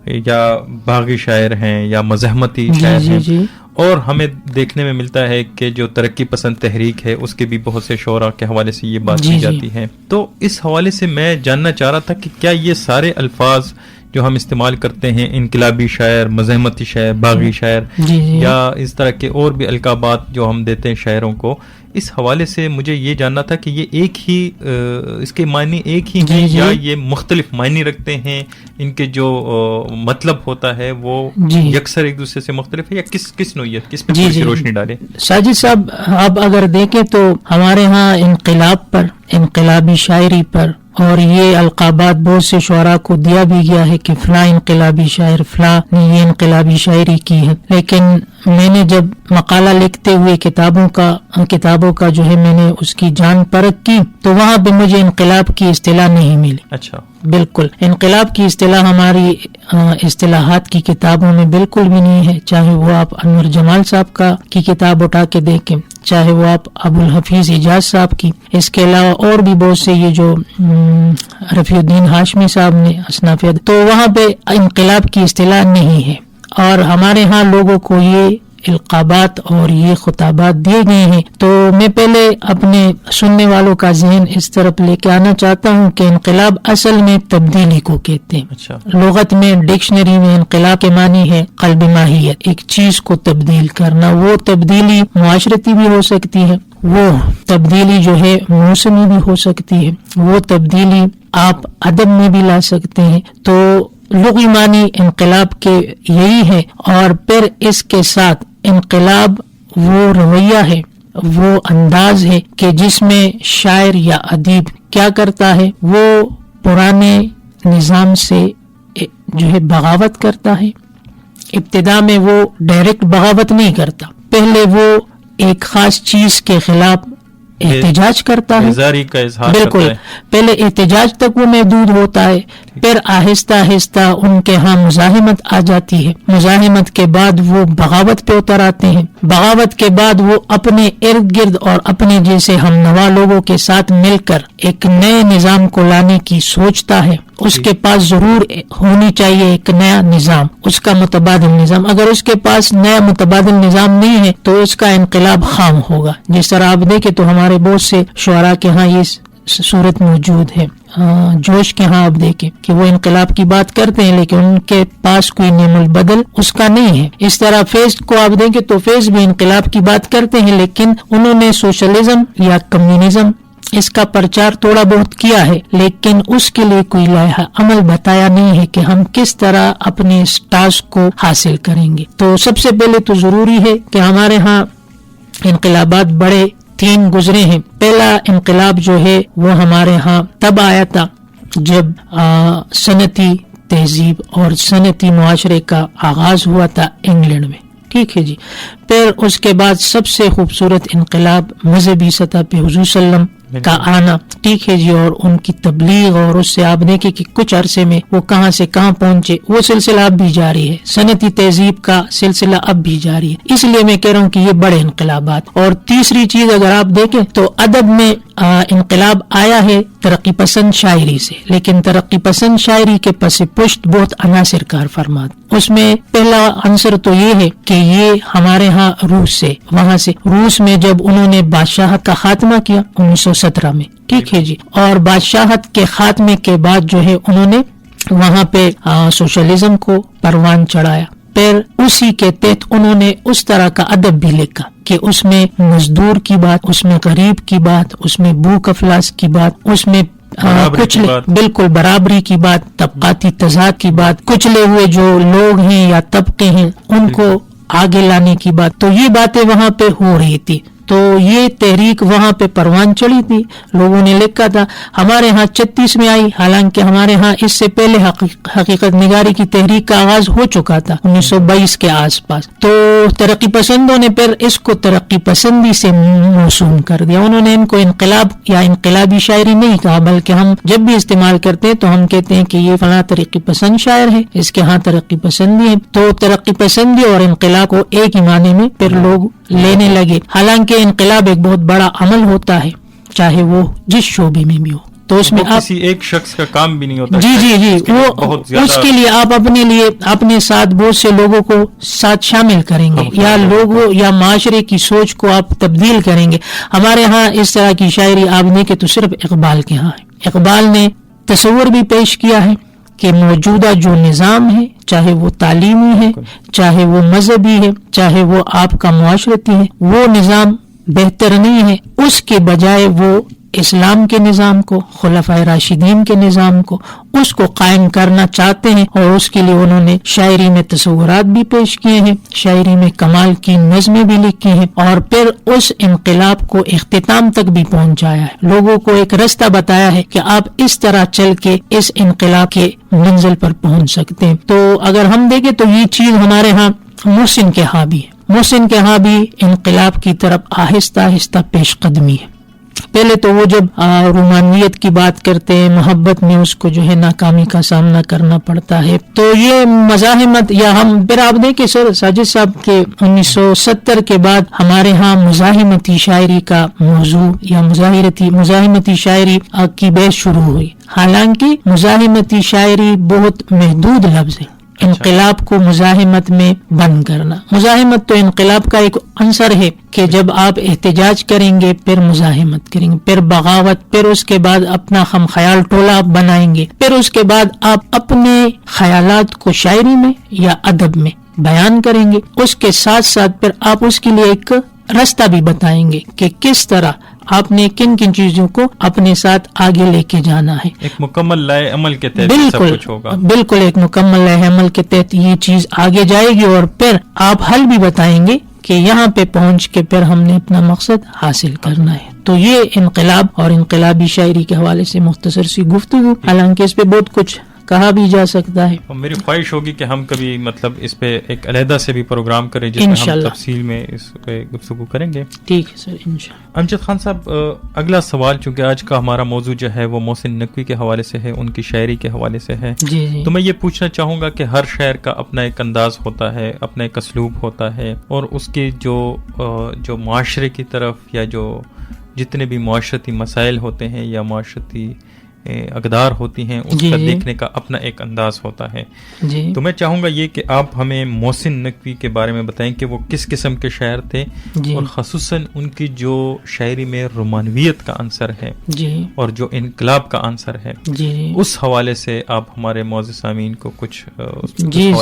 یا باغی شاعر ہیں یا مزاحمتی شاعر ہیں. اور ہمیں دیکھنے میں ملتا ہے کہ جو ترقی پسند تحریک ہے اس کے بھی بہت سے شعراء کے حوالے سے یہ بات کی جاتی ہے. تو اس حوالے سے میں جاننا چاہ رہا تھا کہ کیا یہ سارے الفاظ جو ہم استعمال کرتے ہیں، انقلابی شاعر، مزاحمتی شاعر، باغی شاعر، یا اس طرح کے اور بھی القابات جو ہم دیتے ہیں شاعروں کو، اس حوالے سے مجھے یہ جاننا تھا کہ یہ ایک ہی اس کے معنی ایک ہی ہیں یا یہ مختلف معنی رکھتے ہیں؟ ان کے جو مطلب ہوتا ہے وہ یکسر ایک دوسرے سے مختلف ہے یا کس نوعیت، کس پہ روشنی ڈالے؟ ساجد صاحب، آپ اگر دیکھیں تو ہمارے ہاں انقلاب پر، انقلابی شاعری پر، اور یہ القابات بہت سے شعراء کو دیا بھی گیا ہے کہ فلاں انقلابی شاعر، فلاں نے یہ انقلابی شاعری کی ہے. لیکن میں نے جب مقالہ لکھتے ہوئے کتابوں کا جو ہے میں نے اس کی جان پرکھ کی تو وہاں پہ مجھے انقلاب کی اصطلاح نہیں ملی. اچھا، بالکل انقلاب کی اصطلاح ہماری اصطلاحات کی کتابوں میں بالکل بھی نہیں ہے. چاہے وہ آپ انور جمال صاحب کی کتاب اٹھا کے دیکھیں، چاہے وہ آپ ابو الحفیظ اجاز صاحب کی، اس کے علاوہ اور بھی بہت سے یہ جو رفیع الدین ہاشمی صاحب نے اصناف، تو وہاں پہ انقلاب کی اصطلاح نہیں ہے. اور ہمارے ہاں لوگوں کو یہ القابات اور یہ خطابات دیے گئے ہیں. تو میں پہلے اپنے سننے والوں کا ذہن اس طرف لے کے آنا چاہتا ہوں کہ انقلاب اصل میں تبدیلی کو کہتے ہیں. اچھا. لغت میں، ڈکشنری میں انقلاب کے معنی ہے قلب ماہیت، ایک چیز کو تبدیل کرنا. وہ تبدیلی معاشرتی بھی ہو سکتی ہے، وہ تبدیلی جو ہے موسمی بھی ہو سکتی ہے، وہ تبدیلی آپ ادب میں بھی لا سکتے ہیں. تو لغوی معنی انقلاب کے یہی ہے. اور پھر اس کے ساتھ انقلاب وہ رویہ ہے، وہ انداز ہے کہ جس میں شاعر یا ادیب کیا کرتا ہے، وہ پرانے نظام سے جو ہے بغاوت کرتا ہے. ابتدا میں وہ ڈائریکٹ بغاوت نہیں کرتا، پہلے وہ ایک خاص چیز کے خلاف احتجاج کرتا ہے. بالکل، پہلے احتجاج تک وہ محدود ہوتا ہے، پھر آہستہ آہستہ ان کے ہاں مزاحمت آ جاتی ہے. مزاحمت کے بعد وہ بغاوت پہ اتر آتے ہیں. بغاوت کے بعد وہ اپنے ارد گرد اور اپنے جیسے ہم نوا لوگوں کے ساتھ مل کر ایک نئے نظام کو لانے کی سوچتا ہے. اس کے پاس ضرور ہونی چاہیے ایک نیا نظام، اس کا متبادل نظام. اگر اس کے پاس نیا متبادل نظام نہیں ہے تو اس کا انقلاب خام ہوگا. جس طرح آپ دیکھیں تو ہمارے بہت سے شعراء کے ہاں یہ صورت موجود ہے. جوش کے ہاں آپ دیکھیں کہ وہ انقلاب کی بات کرتے ہیں لیکن ان کے پاس کوئی نعم البدل اس کا نہیں ہے. اس طرح فیض کو آپ دیکھیں تو فیض بھی انقلاب کی بات کرتے ہیں لیکن انہوں نے سوشلزم یا کمیونزم اس کا پرچار تھوڑا بہت کیا ہے، لیکن اس کے لیے کوئی لائحہ عمل بتایا نہیں ہے کہ ہم کس طرح اپنے اس ٹاسک کو حاصل کریں گے. تو سب سے پہلے تو ضروری ہے کہ ہمارے ہاں انقلابات بڑے 3 گزرے ہیں. پہلا انقلاب جو ہے وہ ہمارے ہاں تب آیا تھا جب صنعتی تہذیب اور صنعتی معاشرے کا آغاز ہوا تھا انگلینڈ میں. ٹھیک ہے جی. پھر اس کے بعد سب سے خوبصورت انقلاب مذہبی سطح پہ حضور صلی اللہ علیہ وسلم کا آنا. ٹھیک ہے جی. اور ان کی تبلیغ اور اس سے آپ دیکھیں کہ کچھ عرصے میں وہ کہاں سے کہاں پہنچے. وہ سلسلہ اب بھی جاری ہے، صنعتی تہذیب کا سلسلہ اب بھی جاری ہے. اس لیے میں کہہ رہا ہوں کہ یہ بڑے انقلابات. اور تیسری چیز اگر آپ دیکھیں تو ادب میں انقلاب آیا ہے ترقی پسند شاعری سے، لیکن ترقی پسند شاعری کے پس پشت بہت عناصر کار فرماد. اس میں پہلا عنصر تو یہ ہے کہ یہ ہمارے ہاں وہاں سے روس میں جب انہوں نے بادشاہت کا خاتمہ کیا 1917 میں. ٹھیک ہے جی. اور بادشاہت کے خاتمے کے بعد جو ہے انہوں نے وہاں پہ سوشلزم کو پروان چڑھایا. پھر اسی کے تحت انہوں نے اس طرح کا ادب بھی لکھا کہ اس میں مزدور کی بات، اس میں غریب کی بات، اس میں بھوک افلاس کی بات، اس میں کچھ بالکل برابری کی بات، طبقاتی تضاد کی بات، کچلے ہوئے جو لوگ ہیں یا طبقے ہیں ان کو آگے لانے کی بات. تو یہ باتیں وہاں پہ ہو رہی تھی. تو یہ تحریک وہاں پہ پروان چڑھی تھی. لوگوں نے لکھا تھا ہمارے ہاں 36 میں آئی، حالانکہ ہمارے ہاں اس سے پہلے حقیقت نگاری کی تحریک کا آغاز ہو چکا تھا 1922 کے آس پاس. تو ترقی پسندوں نے پھر اس کو ترقی پسندی سے موسوم کر دیا. انہوں نے ان کو انقلاب یا انقلابی شاعری نہیں کہا، بلکہ ہم جب بھی استعمال کرتے ہیں تو ہم کہتے ہیں کہ یہ فلاں ترقی پسند شاعر ہے، اس کے ہاں ترقی پسندی ہے. تو ترقی پسندی اور انقلاب کو ایک ہی معنی میں پھر لوگ لینے لگے، حالانکہ انقلاب ایک بہت بڑا عمل ہوتا ہے، چاہے وہ جس شعبے میں بھی ہو. تو اس میں آپ کسی ایک شخص کا کام بھی نہیں ہوتا. جی وہ اس کے لیے آپ اپنے لیے اپنے ساتھ بہت سے لوگوں کو ساتھ شامل کریں گے، یا لوگوں یا معاشرے کی سوچ کو آپ تبدیل کریں گے. ہمارے ہاں اس طرح کی شاعری آپ نے کہ تو صرف اقبال کے ہاں ہے. اقبال نے تصور بھی پیش کیا ہے کہ موجودہ جو نظام ہے، چاہے وہ تعلیمی ہے، چاہے وہ مذہبی ہے، چاہے وہ آپ کا معاشرتی ہے، وہ نظام بہتر نہیں ہے. اس کے بجائے وہ اسلام کے نظام کو، خلفائے راشدین کے نظام کو، اس کو قائم کرنا چاہتے ہیں، اور اس کے لیے انہوں نے شاعری میں تصورات بھی پیش کیے ہیں، شاعری میں کمال کی نظمیں بھی لکھی ہیں، اور پھر اس انقلاب کو اختتام تک بھی پہنچایا ہے. لوگوں کو ایک رستہ بتایا ہے کہ آپ اس طرح چل کے اس انقلاب کے منزل پر پہنچ سکتے ہیں. تو اگر ہم دیکھیں تو یہ چیز ہمارے ہاں محسن کے ہاں بھی ہے. محسن کے ہاں بھی انقلاب کی طرف آہستہ آہستہ پیش قدمی ہے. پہلے تو وہ جب رومانویت کی بات کرتے ہیں، محبت میں اس کو جو ہے ناکامی کا سامنا کرنا پڑتا ہے. تو یہ مزاحمت، یا ہم پھر آپ دیکھیں سر ساجد صاحب کے 1970 کے بعد ہمارے ہاں مزاحمتی شاعری کا موضوع یا مزاحمتی شاعری کی بحث شروع ہوئی. حالانکہ مزاحمتی شاعری بہت محدود لفظ ہے. انقلاب کو مزاحمت میں بند کرنا، مزاحمت تو انقلاب کا ایک عنصر ہے کہ جب آپ احتجاج کریں گے، پھر مزاحمت کریں گے، پھر بغاوت، پھر اس کے بعد اپنا خم خیال ٹولہ آپ بنائیں گے، پھر اس کے بعد آپ اپنے خیالات کو شاعری میں یا ادب میں بیان کریں گے. اس کے ساتھ ساتھ پھر آپ اس کے لیے ایک راستہ بھی بتائیں گے کہ کس طرح آپ نے کن کن چیزوں کو اپنے ساتھ آگے لے کے جانا ہے. ایک مکمل لائے عمل کے تحت سب کچھ ہوگا. بالکل ایک مکمل لائے عمل کے تحت یہ چیز آگے جائے گی، اور پھر آپ حل بھی بتائیں گے کہ یہاں پہ پہنچ کے پھر ہم نے اپنا مقصد حاصل کرنا ہے. تو یہ انقلاب اور انقلابی شاعری کے حوالے سے مختصر سی گفتگو، حالانکہ اس پہ بہت کچھ کہا بھی جا سکتا ہے. اور میری خواہش ہوگی کہ ہم کبھی اس پہ ایک علیحدہ سے بھی پروگرام کریں جس میں ہم تفصیل میں اس پہ گفتگو کریں گے. ٹھیک ہے سر، انشاءاللہ. امجد خان صاحب، اگلا سوال چونکہ آج کا ہمارا موضوع جو ہے وہ محسن نقوی کے حوالے سے ہے، ان کی شاعری کے حوالے سے ہے. جی. تو میں یہ پوچھنا چاہوں گا کہ ہر شاعر کا اپنا ایک انداز ہوتا ہے، اپنا ایک اسلوب ہوتا ہے، اور اس کے جو معاشرے کی طرف یا جو جتنے بھی معاشرتی مسائل ہوتے ہیں یا معاشرتی اقدار ہوتی ہیں، اس کا دیکھنے کا اپنا ایک انداز ہوتا ہے. تو میں چاہوں گا یہ کہ آپ ہمیں محسن نقوی کے بارے میں بتائیں کہ وہ کس قسم کے شاعر تھے، اور خصوصاً ان کی جو شاعری میں رومانویت کا عنصر ہے اور جو انقلاب کا عنصر ہے، اس حوالے سے آپ ہمارے معزز سامعین کو کچھ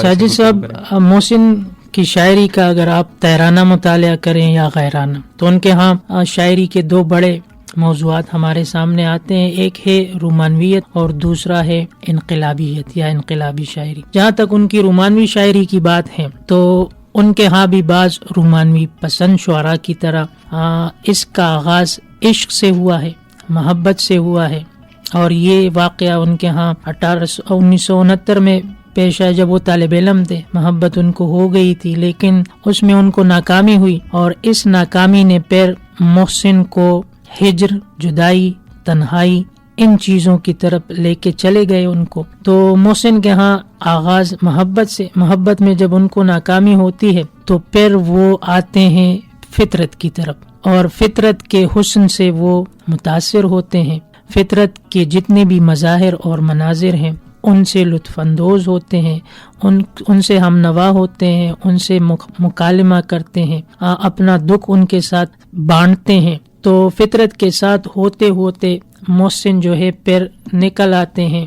ساجد صاحب، محسن کی شاعری کا اگر آپ تیرانہ مطالعہ کریں یا غیرانہ، تو ان کے ہاں شاعری کے دو بڑے موضوعات ہمارے سامنے آتے ہیں. ایک ہے رومانویت اور دوسرا ہے انقلابیت یا انقلابی شاعری. جہاں تک ان کی رومانوی شاعری کی بات ہے تو ان کے ہاں بھی بعض رومانوی پسند شعراء کی طرح اس کا آغاز عشق سے ہوا ہے، محبت سے ہوا ہے. اور یہ واقعہ ان کے ہاں 1969 میں پیش ہے، جب وہ طالب علم تھے. محبت ان کو ہو گئی تھی، لیکن اس میں ان کو ناکامی ہوئی، اور اس ناکامی نے پھر محسن کو ہجر، جدائی، تنہائی، ان چیزوں کی طرف لے کے چلے گئے ان کو. تو محسن کے ہاں آغاز محبت سے، محبت میں جب ان کو ناکامی ہوتی ہے تو پھر وہ آتے ہیں فطرت کی طرف، اور فطرت کے حسن سے وہ متاثر ہوتے ہیں. فطرت کے جتنے بھی مظاہر اور مناظر ہیں ان سے لطف اندوز ہوتے ہیں، ان سے ہم نوا ہوتے ہیں، ان سے مکالمہ کرتے ہیں، اپنا دکھ ان کے ساتھ بانٹتے ہیں. تو فطرت کے ساتھ ہوتے ہوتے محسن جو ہے پھر نکل آتے ہیں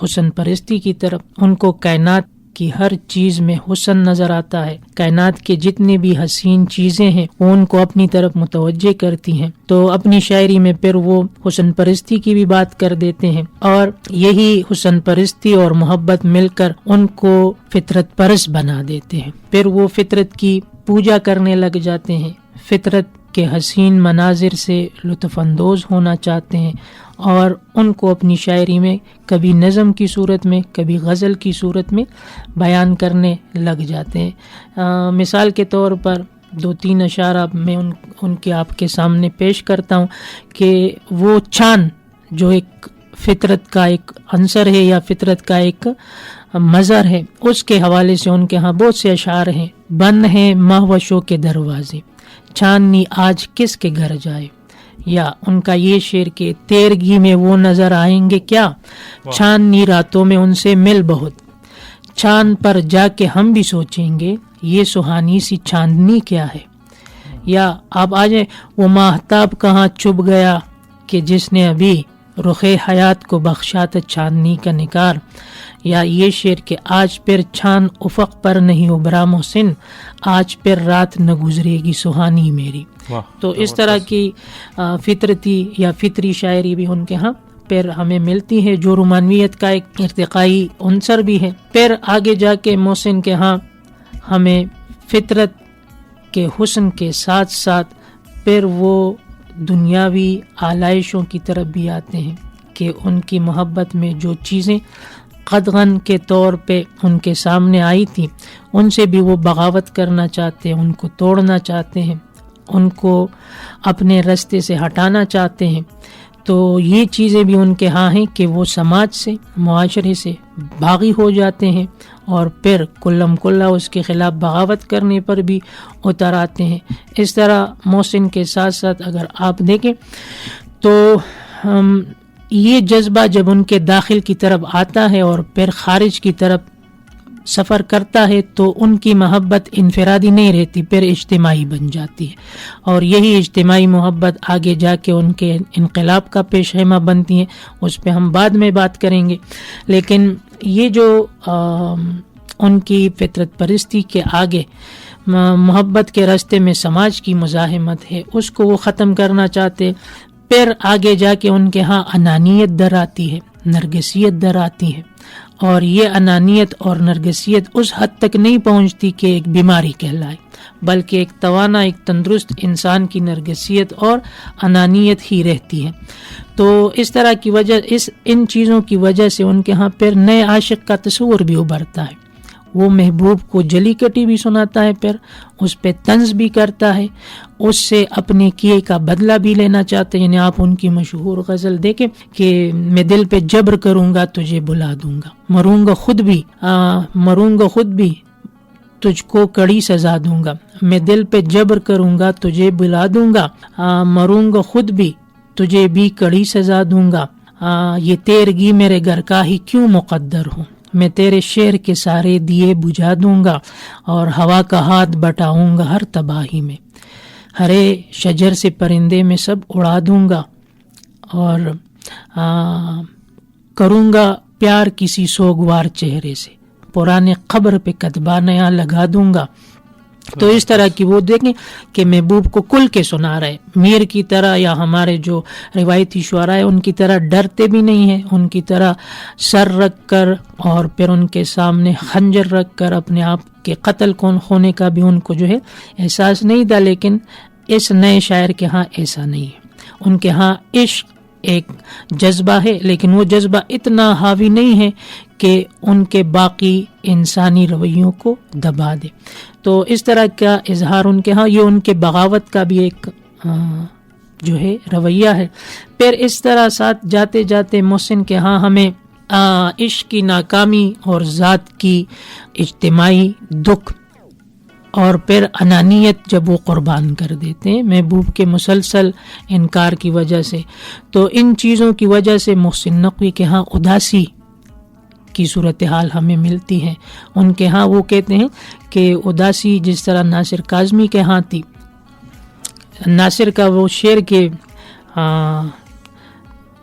حسن پرستی کی طرف. ان کو کائنات کی ہر چیز میں حسن نظر آتا ہے، کائنات کے جتنی بھی حسین چیزیں ہیں وہ ان کو اپنی طرف متوجہ کرتی ہیں. تو اپنی شاعری میں پھر وہ حسن پرستی کی بھی بات کر دیتے ہیں، اور یہی حسن پرستی اور محبت مل کر ان کو فطرت پرست بنا دیتے ہیں. پھر وہ فطرت کی پوجا کرنے لگ جاتے ہیں، فطرت کے حسین مناظر سے لطف اندوز ہونا چاہتے ہیں اور ان کو اپنی شاعری میں کبھی نظم کی صورت میں کبھی غزل کی صورت میں بیان کرنے لگ جاتے ہیں۔ مثال کے طور پر 2-3 اشعار میں ان کے آپ کے سامنے پیش کرتا ہوں کہ وہ چاند جو ایک فطرت کا ایک عنصر ہے یا فطرت کا ایک مظہر ہے، اس کے حوالے سے ان کے ہاں بہت سے اشعار ہیں۔ بند ہیں مہوشوں کے دروازے، چاندنی آج کس کے گھر جائے، یا ان کا یہ شعر کہ تیرگی میں وہ نظر آئیں گے کیا، چاندنی راتوں میں ان سے مل بہت، چاند پر جا کے ہم بھی سوچیں گے یہ سہانی سی چاندنی کیا ہے۔ یا آپ آ جائیں، وہ ماہتاب کہاں چھپ گیا کہ جس نے ابھی رخ حیات کو بخشا تھا چاندنی کا نکار، یا یہ شعر کہ آج پھر چاند افق پر نہیں ابھرا محسن، آج پھر رات نہ گزرے گی سہانی میری۔ تو اس طرح کی فطرتی یا فطری شاعری بھی ان کے ہاں پھر ہمیں ملتی ہے، جو رومانویت کا ایک ارتقائی عنصر بھی ہے۔ پھر آگے جا کے محسن کے ہاں ہمیں فطرت کے حسن کے ساتھ ساتھ پھر وہ دنیاوی آلائشوں کی طرف بھی آتے ہیں کہ ان کی محبت میں جو چیزیں قدغن کے طور پہ ان کے سامنے آئی تھی، ان سے بھی وہ بغاوت کرنا چاہتے ہیں، ان کو توڑنا چاہتے ہیں، ان کو اپنے راستے سے ہٹانا چاہتے ہیں۔ تو یہ چیزیں بھی ان کے ہاں ہیں کہ وہ سماج سے، معاشرے سے باغی ہو جاتے ہیں اور پھر کلم کلا اس کے خلاف بغاوت کرنے پر بھی اتر آتے ہیں۔ اس طرح محسن کے ساتھ ساتھ اگر آپ دیکھیں تو یہ جذبہ جب ان کے داخل کی طرف آتا ہے اور پھر خارج کی طرف سفر کرتا ہے تو ان کی محبت انفرادی نہیں رہتی، پھر اجتماعی بن جاتی ہے، اور یہی اجتماعی محبت آگے جا کے ان کے انقلاب کا پیش خیمہ بنتی ہے، اس پہ ہم بعد میں بات کریں گے۔ لیکن یہ جو ان کی فطرت پرستی کے آگے محبت کے راستے میں سماج کی مزاحمت ہے، اس کو وہ ختم کرنا چاہتے، پھر آگے جا کے ان کے ہاں انانیت در آتی ہے، نرگسیت در آتی ہے، اور یہ انانیت اور نرگسیت اس حد تک نہیں پہنچتی کہ ایک بیماری کہلائے، بلکہ ایک توانا، ایک تندرست انسان کی نرگسیت اور انانیت ہی رہتی ہے۔ تو اس طرح کی وجہ، ان چیزوں کی وجہ سے ان کے ہاں پھر نئے عاشق کا تصور بھی ابھرتا ہے۔ وہ محبوب کو جلی کٹی بھی سناتا ہے، پھر اس پہ طنز بھی کرتا ہے، اس سے اپنے کیے کا بدلہ بھی لینا چاہتے ہیں۔ یعنی آپ ان کی مشہور غزل دیکھیں کہ میں دل پہ جبر کروں گا تجھے بلا دوں گا، مروں گا خود بھی تجھ کو کڑی سزا دوں گا، میں دل پہ جبر کروں گا تجھے بلا دوں گا، مروں گا خود بھی تجھے بھی کڑی سزا دوں گا، یہ تیرگی میرے گھر کا ہی کیوں مقدر ہوں، میں تیرے شعر کے سارے دیے بجھا دوں گا اور ہوا کا ہاتھ بٹاؤں گا ہر تباہی میں، ہرے شجر سے پرندے میں سب اڑا دوں گا، اور کروں گا پیار کسی سوگوار چہرے سے، پرانے قبر پہ کتبہ نیا لگا دوں گا۔ تو اس طرح کی وہ دیکھیں کہ محبوب کو کل کے سنا رہے، میر کی طرح یا ہمارے جو روایتی شعراء ہیں ان کی طرح ڈرتے بھی نہیں ہیں، ان کی طرح سر رکھ کر اور پھر ان کے سامنے خنجر رکھ کر اپنے آپ کے قتل کون ہونے کا بھی ان کو جو ہے احساس نہیں تھا۔ لیکن اس نئے شاعر کے ہاں ایسا نہیں ہے، ان کے ہاں عشق ایک جذبہ ہے، لیکن وہ جذبہ اتنا حاوی نہیں ہے کہ ان کے باقی انسانی رویوں کو دبا دے۔ تو اس طرح کا اظہار ان کے ہاں، یہ ان کے بغاوت کا بھی ایک جو ہے رویہ ہے۔ پھر اس طرح ساتھ جاتے جاتے محسن کے ہاں ہمیں عشق کی ناکامی اور ذات کی اجتماعی دکھ اور پھر انانیت جب وہ قربان کر دیتے ہیں محبوب کے مسلسل انکار کی وجہ سے، تو ان چیزوں کی وجہ سے محسن نقوی کے ہاں اداسی کی صورتحال ہمیں ملتی ہے۔ ان کے ہاں وہ کہتے ہیں کہ اداسی جس طرح ناصر کاظمی کے ہاں تھی، ناصر کا وہ شعر کہ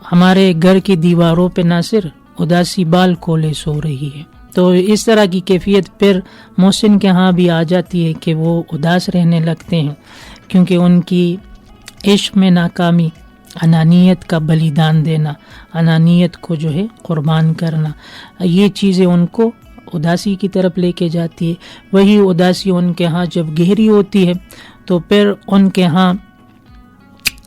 ہمارے گھر کی دیواروں پہ ناصر اداسی بال کھولے سو رہی ہے، تو اس طرح کی کیفیت پھر محسن کے ہاں بھی آ جاتی ہے کہ وہ اداس رہنے لگتے ہیں، کیونکہ ان کی عشق میں ناکامی، انانیت کا بلیدان دینا، انانیت کو جو ہے قربان کرنا، یہ چیزیں ان کو اداسی کی طرف لے کے جاتی ہے۔ وہی اداسی ان کے ہاں جب گہری ہوتی ہے تو پھر ان کے ہاں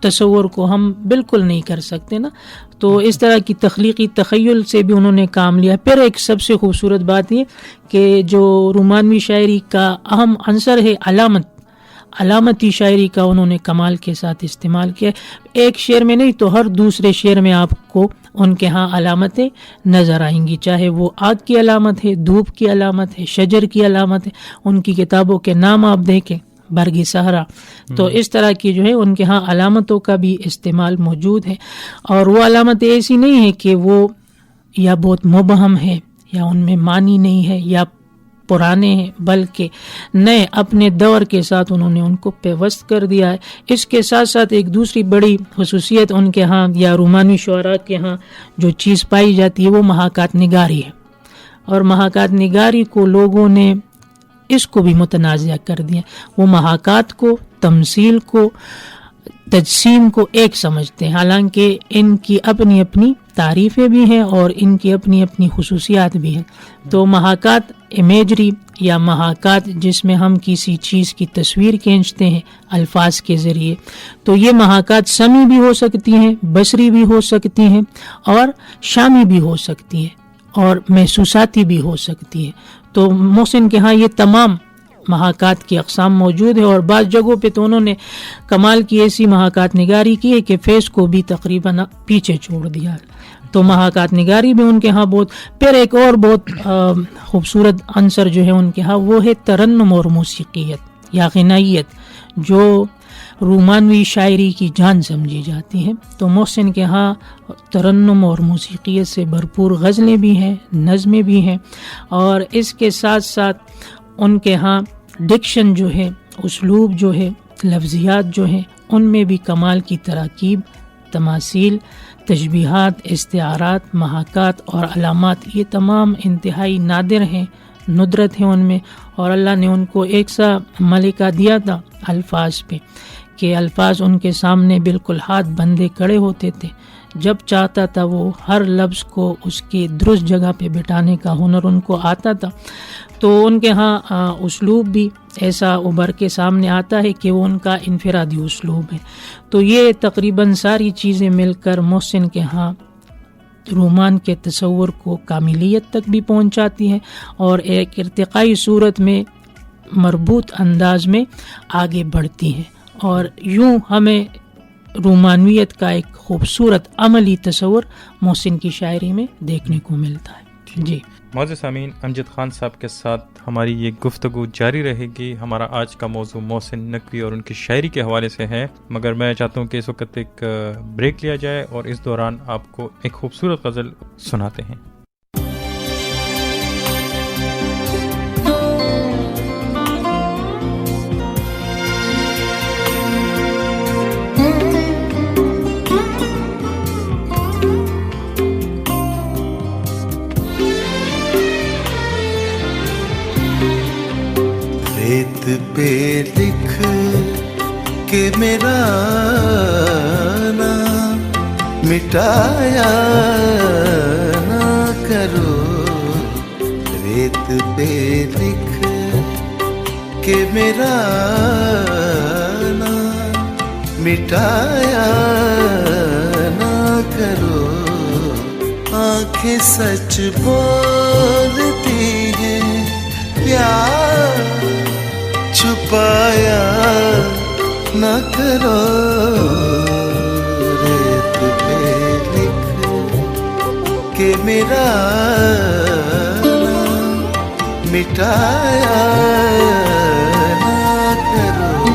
تصور کو ہم بالکل نہیں کر سکتے نا. تو اس طرح کی تخلیقی تخیل سے بھی انہوں نے کام لیا. پھر ایک سب سے خوبصورت بات یہ کہ جو رومانوی شاعری کا اہم عنصر ہے علامتی شاعری کا انہوں نے کمال کے ساتھ استعمال کیا. ایک شعر میں نہیں تو ہر دوسرے شعر میں آپ کو ان کے ہاں علامتیں نظر آئیں گی, چاہے وہ آگ کی علامت ہے, دھوپ کی علامت ہے, شجر کی علامت ہے. ان کی کتابوں کے نام آپ دیکھیں, برگ صحرا, تو اس طرح کی جو ہے ان کے ہاں علامتوں کا بھی استعمال موجود ہے. اور وہ علامتیں ایسی نہیں ہیں کہ وہ یا بہت مبہم ہے یا ان میں معنی نہیں ہے یا پرانے ہیں, بلکہ نئے اپنے دور کے ساتھ انہوں نے ان کو پیوست کر دیا ہے. اس کے ساتھ ساتھ ایک دوسری بڑی خصوصیت ان کے ہاں یا رومانوی شعراء کے ہاں جو چیز پائی جاتی ہے وہ محاکات نگاری ہے. اور محاکات نگاری کو لوگوں نے اس کو بھی متنازع کر دیا. وہ محاکات کو, تمثیل کو, تجسیم کو ایک سمجھتے ہیں, حالانکہ ان کی اپنی اپنی تعریفیں بھی ہیں اور ان کی اپنی اپنی خصوصیات بھی ہیں. تو محاکات امیجری یا محاکات جس میں ہم کسی چیز کی تصویر کھینچتے ہیں الفاظ کے ذریعے, تو یہ محاکات سمعی بھی ہو سکتی ہیں, بصری بھی ہو سکتی ہیں اور شامی بھی ہو سکتی ہیں اور محسوساتی بھی ہو سکتی ہیں. تو محسن کے ہاں یہ تمام محاکات کی اقسام موجود ہے. اور بعض جگہوں پہ تو انہوں نے کمال کی ایسی محاکات نگاری کی ہے کہ فیض کو بھی تقریباً پیچھے چھوڑ دیا. تو محاکات نگاری بھی ان کے ہاں بہت. پھر ایک اور بہت خوبصورت عنصر جو ہے ان کے ہاں وہ ہے ترنم اور موسیقیت یا غنائیت, جو رومانوی شاعری کی جان سمجھی جاتی ہے. تو محسن کے ہاں ترنم اور موسیقیت سے بھرپور غزلیں بھی ہیں, نظمیں بھی ہیں, اور اس کے ساتھ ساتھ ان کے ہاں ڈکشن جو ہے, اسلوب جو ہے, لفظیات جو ہیں ان میں بھی کمال کی تراکیب, تماثیل, تشبیہات, استعارات, محاکات اور علامات یہ تمام انتہائی نادر ہیں, ندرت ہیں ان میں. اور اللہ نے ان کو ایک سا ملکہ دیا تھا الفاظ پہ کہ الفاظ ان کے سامنے بالکل ہاتھ بندھے کھڑے ہوتے تھے. جب چاہتا تھا وہ ہر لفظ کو اس کی درست جگہ پہ بٹھانے کا ہنر ان کو آتا تھا. تو ان کے ہاں اسلوب بھی ایسا ابھر کے سامنے آتا ہے کہ وہ ان کا انفرادی اسلوب ہے. تو یہ تقریباً ساری چیزیں مل کر محسن کے ہاں رومان کے تصور کو کاملیت تک بھی پہنچاتی ہیں اور ایک ارتقائی صورت میں مربوط انداز میں آگے بڑھتی ہیں. اور یوں ہمیں رومانویت کا ایک خوبصورت عملی تصور محسن کی شاعری میں دیکھنے کو ملتا ہے. جی معزز سامعین, امجد خان صاحب کے ساتھ ہماری یہ گفتگو جاری رہے گی. ہمارا آج کا موضوع محسن نقوی اور ان کی شاعری کے حوالے سے ہے, مگر میں چاہتا ہوں کہ اس وقت ایک بریک لیا جائے اور اس دوران آپ کو ایک خوبصورت غزل سناتے ہیں. ریت پہ لکھ کے میرا نام مٹایا نہ کرو, ریت پہ لکھ کے میرا نام مٹایا نہ کرو. آنکھیں سچ بولتی ہیں, پیار چھپایا نہ کرو. ریت پہ لکھ کے میرا نام مٹایا نہ کرو.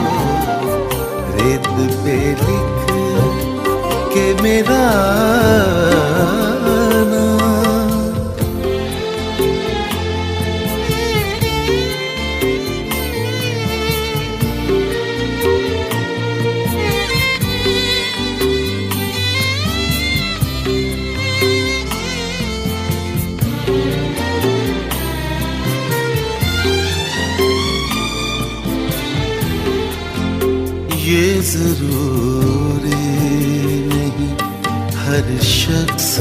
ریت پہ لکھ کے میرا یہ ضروری نہیں ہر شخص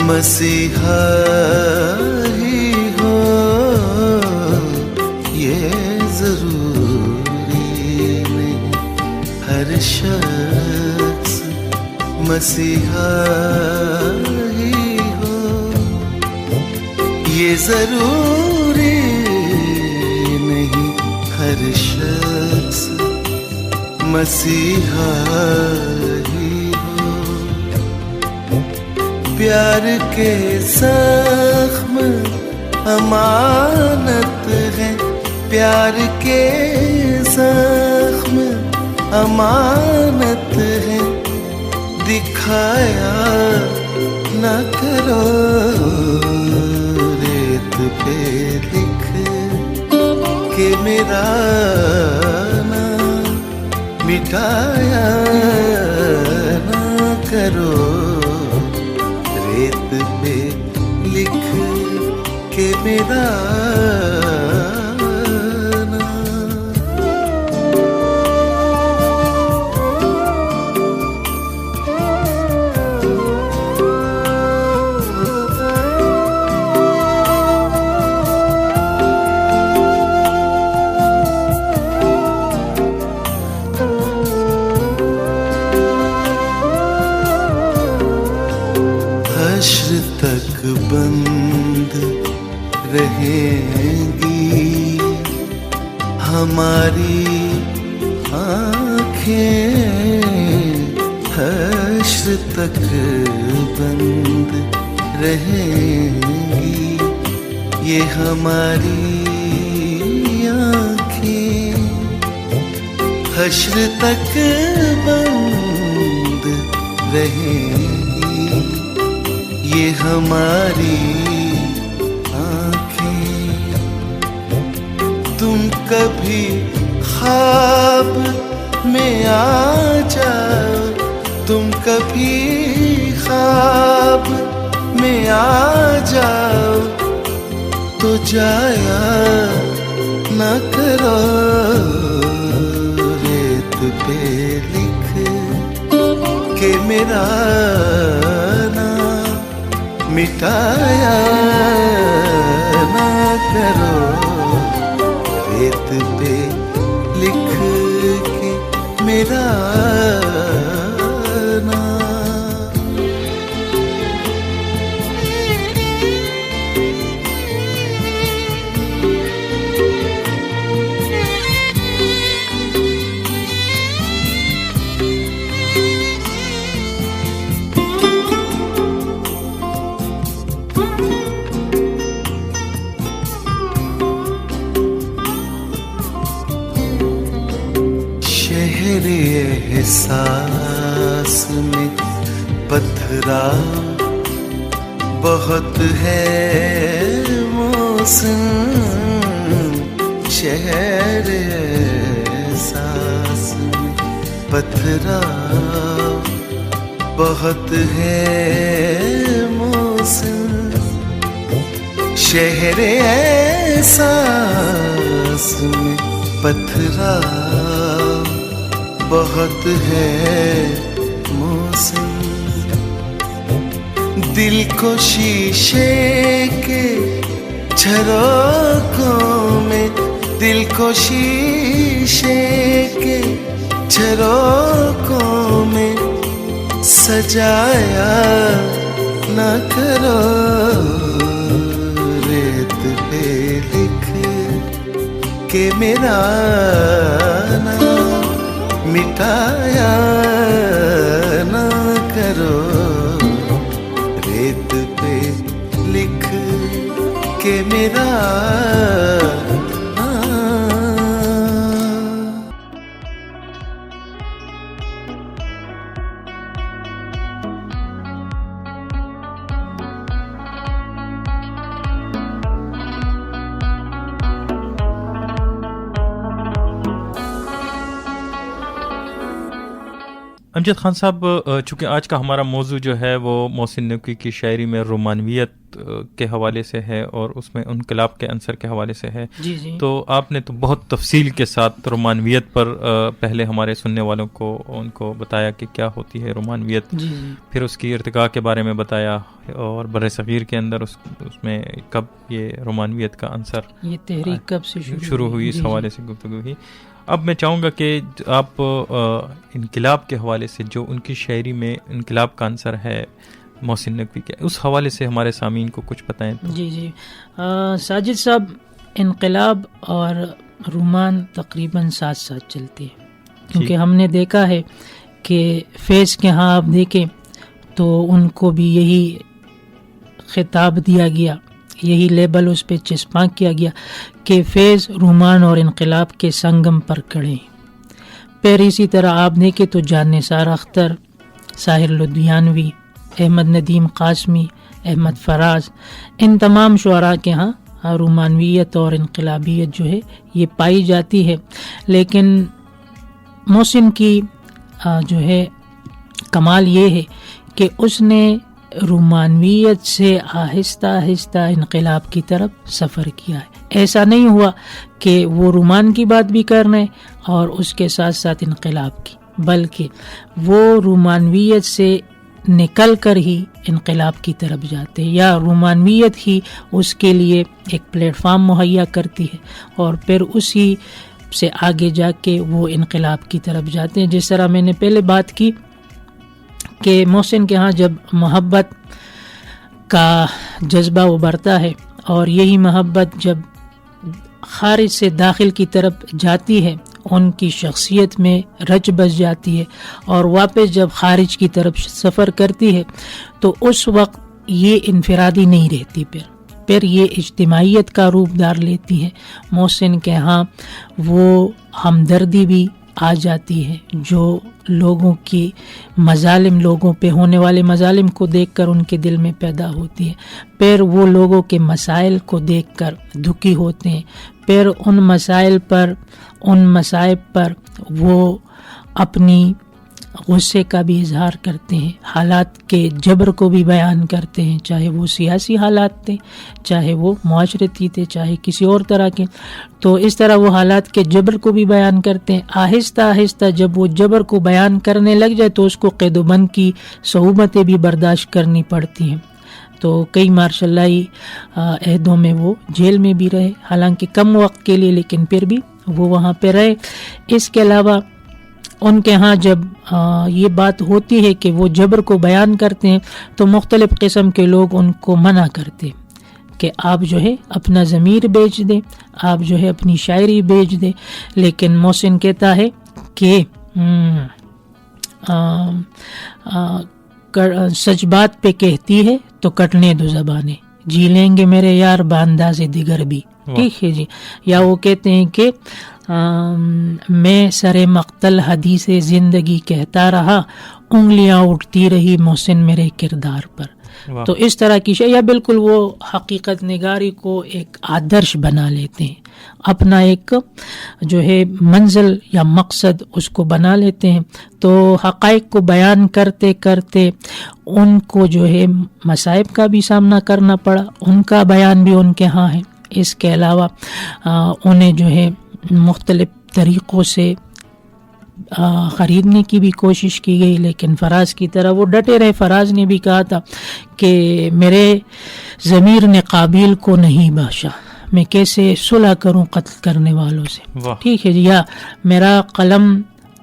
مسیحا ہی ہو, یہ ضروری نہیں ہر ہر شخص مسیحا ہی ہو، یہ ضروری نہیں ہر شخص مسیحا ہی ہو۔ پیار کے زخم امانت ہے، پیار کے زخم امانت ہے، دکھایا نہ کرو، ریت پہ لکھ کے میرا نام مٹایا نہ کرو، ریت پہ لکھ کے میرا حشر تک بند رہیں گی ہماری آنکھیں، حشر تک بند رہیں گی یہ ہماری آنکھیں، حشر تک بند رہیں گی یہ ہماری آنکھیں۔ تم کبھی خواب میں آ جاؤ، تم کبھی خواب میں آ جاؤ تو جایا نہ کرو، ریت پہ لکھ کے میرا مٹایا نہ کرو، ریت پہ لکھ کے میرا نام۔ احساس میں پتھراؤ بہت ہے موسم، شہر احساس میں پتھراؤ بہت ہے موسم، شہر احساس میں پتھراؤ بہت ہے موسم، دل کو شیشے کے جھروکوں میں، دل کو شیشے کے جھروکوں میں سجایا نہ کرو، ریت پہ لکھ کے میرا نام مٹایا نہ کرو، ریت پہ لکھ کے میرا امجد خان صاحب، چونکہ آج کا ہمارا موضوع جو ہے وہ محسن نقوی کی شاعری میں رومانویت کے حوالے سے ہے اور اس میں انقلاب کے عنصر کے حوالے سے ہے، جی تو آپ نے تو بہت تفصیل کے ساتھ رومانویت پر پہلے ہمارے سننے والوں کو ان کو بتایا کہ کیا ہوتی ہے رومانویت، پھر اس کی ارتقاء کے بارے میں بتایا اور بر صغیر کے اندر اس میں کب یہ رومانویت کا عنصر یہ تحریک کب سے شروع ہوئی، اس حوالے سے گفتگو ہوئی۔ اب میں چاہوں گا کہ آپ انقلاب کے حوالے سے جو ان کی شاعری میں انقلاب کا عنصر ہے محسن نقوی کے، اس حوالے سے ہمارے سامعین کو کچھ بتائیں تو۔ جی ساجد صاحب، انقلاب اور رومان تقریباً ساتھ ساتھ چلتے ہیں، کیونکہ ہم نے دیکھا ہے کہ فیض کے ہاں آپ دیکھیں تو ان کو بھی یہی خطاب دیا گیا، یہی لیبل اس پہ چسپاں کیا گیا کہ فیض، رومان اور انقلاب کے سنگم پر کھڑے ہیں۔ پھر اسی طرح آپ دیکھیں تو جان نثار اختر، ساحر لدھیانوی، احمد ندیم قاسمی، احمد فراز، ان تمام شعراء کے ہاں رومانویت اور انقلابیت جو ہے یہ پائی جاتی ہے۔ لیکن محسن کی جو ہے کمال یہ ہے کہ اس نے رومانویت سے آہستہ آہستہ انقلاب کی طرف سفر کیا ہے۔ ایسا نہیں ہوا کہ وہ رومان کی بات بھی کر رہے اور اس کے ساتھ ساتھ انقلاب کی، بلکہ وہ رومانویت سے نکل کر ہی انقلاب کی طرف جاتے ہیں، یا رومانویت ہی اس کے لیے ایک پلیٹ فارم مہیا کرتی ہے اور پھر اسی سے آگے جا کے وہ انقلاب کی طرف جاتے ہیں۔ جس طرح میں نے پہلے بات کی کہ محسن کے ہاں جب محبت کا جذبہ ابھرتا ہے اور یہی محبت جب خارج سے داخل کی طرف جاتی ہے، ان کی شخصیت میں رچ بس جاتی ہے اور واپس جب خارج کی طرف سفر کرتی ہے تو اس وقت یہ انفرادی نہیں رہتی، پھر یہ اجتماعیت کا روپ دار لیتی ہے۔ محسن کے ہاں وہ ہمدردی بھی آ جاتی ہے، جو لوگوں کی مظالم، لوگوں پہ ہونے والے مظالم کو دیکھ کر ان کے دل میں پیدا ہوتی ہے، پھر وہ لوگوں کے مسائل کو دیکھ کر دکھی ہوتے ہیں، پھر ان مسائل پر، ان مصائب پر وہ اپنی غصے کا بھی اظہار کرتے ہیں، حالات کے جبر کو بھی بیان کرتے ہیں، چاہے وہ سیاسی حالات تھے، چاہے وہ معاشرتی تھے، چاہے کسی اور طرح کے۔ تو اس طرح وہ حالات کے جبر کو بھی بیان کرتے ہیں۔ آہستہ آہستہ جب وہ جبر کو بیان کرنے لگ جائے تو اس کو قید و بند کی صعوبتیں بھی برداشت کرنی پڑتی ہیں۔ تو کئی مارشل لائی عہدوں میں وہ جیل میں بھی رہے، حالانکہ کم وقت کے لیے، لیکن پھر بھی وہ وہاں پہ رہے۔ اس کے علاوہ ان کے ہاں جب یہ بات ہوتی ہے کہ وہ جبر کو بیان کرتے ہیں تو مختلف قسم کے لوگ ان کو منع کرتے کہ آپ جو ہے اپنا ضمیر بیچ دیں، آپ جو ہے اپنی شاعری بیچ دیں، لیکن محسن کہتا ہے کہ سچ بات پہ کہتی ہے تو کٹنے دو زبانیں، جی لیں گے میرے یار بانداز دیگر بھی، ٹھیک ہے جی۔ یا وہ کہتے ہیں کہ میں سر مقتل حدیث زندگی کہتا رہا، انگلیاں اٹھتی رہی محسن میرے کردار پر۔ تو اس طرح کی شے، یا بالکل وہ حقیقت نگاری کو ایک آدرش بنا لیتے ہیں، اپنا ایک جو ہے منزل یا مقصد اس کو بنا لیتے ہیں۔ تو حقائق کو بیان کرتے کرتے ان کو جو ہے مصائب کا بھی سامنا کرنا پڑا، ان کا بیان بھی ان کے ہاں ہے۔ اس کے علاوہ انہیں جو ہے مختلف طریقوں سے خریدنے کی بھی کوشش کی گئی، لیکن فراز کی طرح وہ ڈٹے رہے۔ فراز نے بھی کہا تھا کہ میرے ضمیر نے قابیل کو نہیں بخشا، میں کیسے صلح کروں قتل کرنے والوں سے، ٹھیک ہے جی۔ یا میرا قلم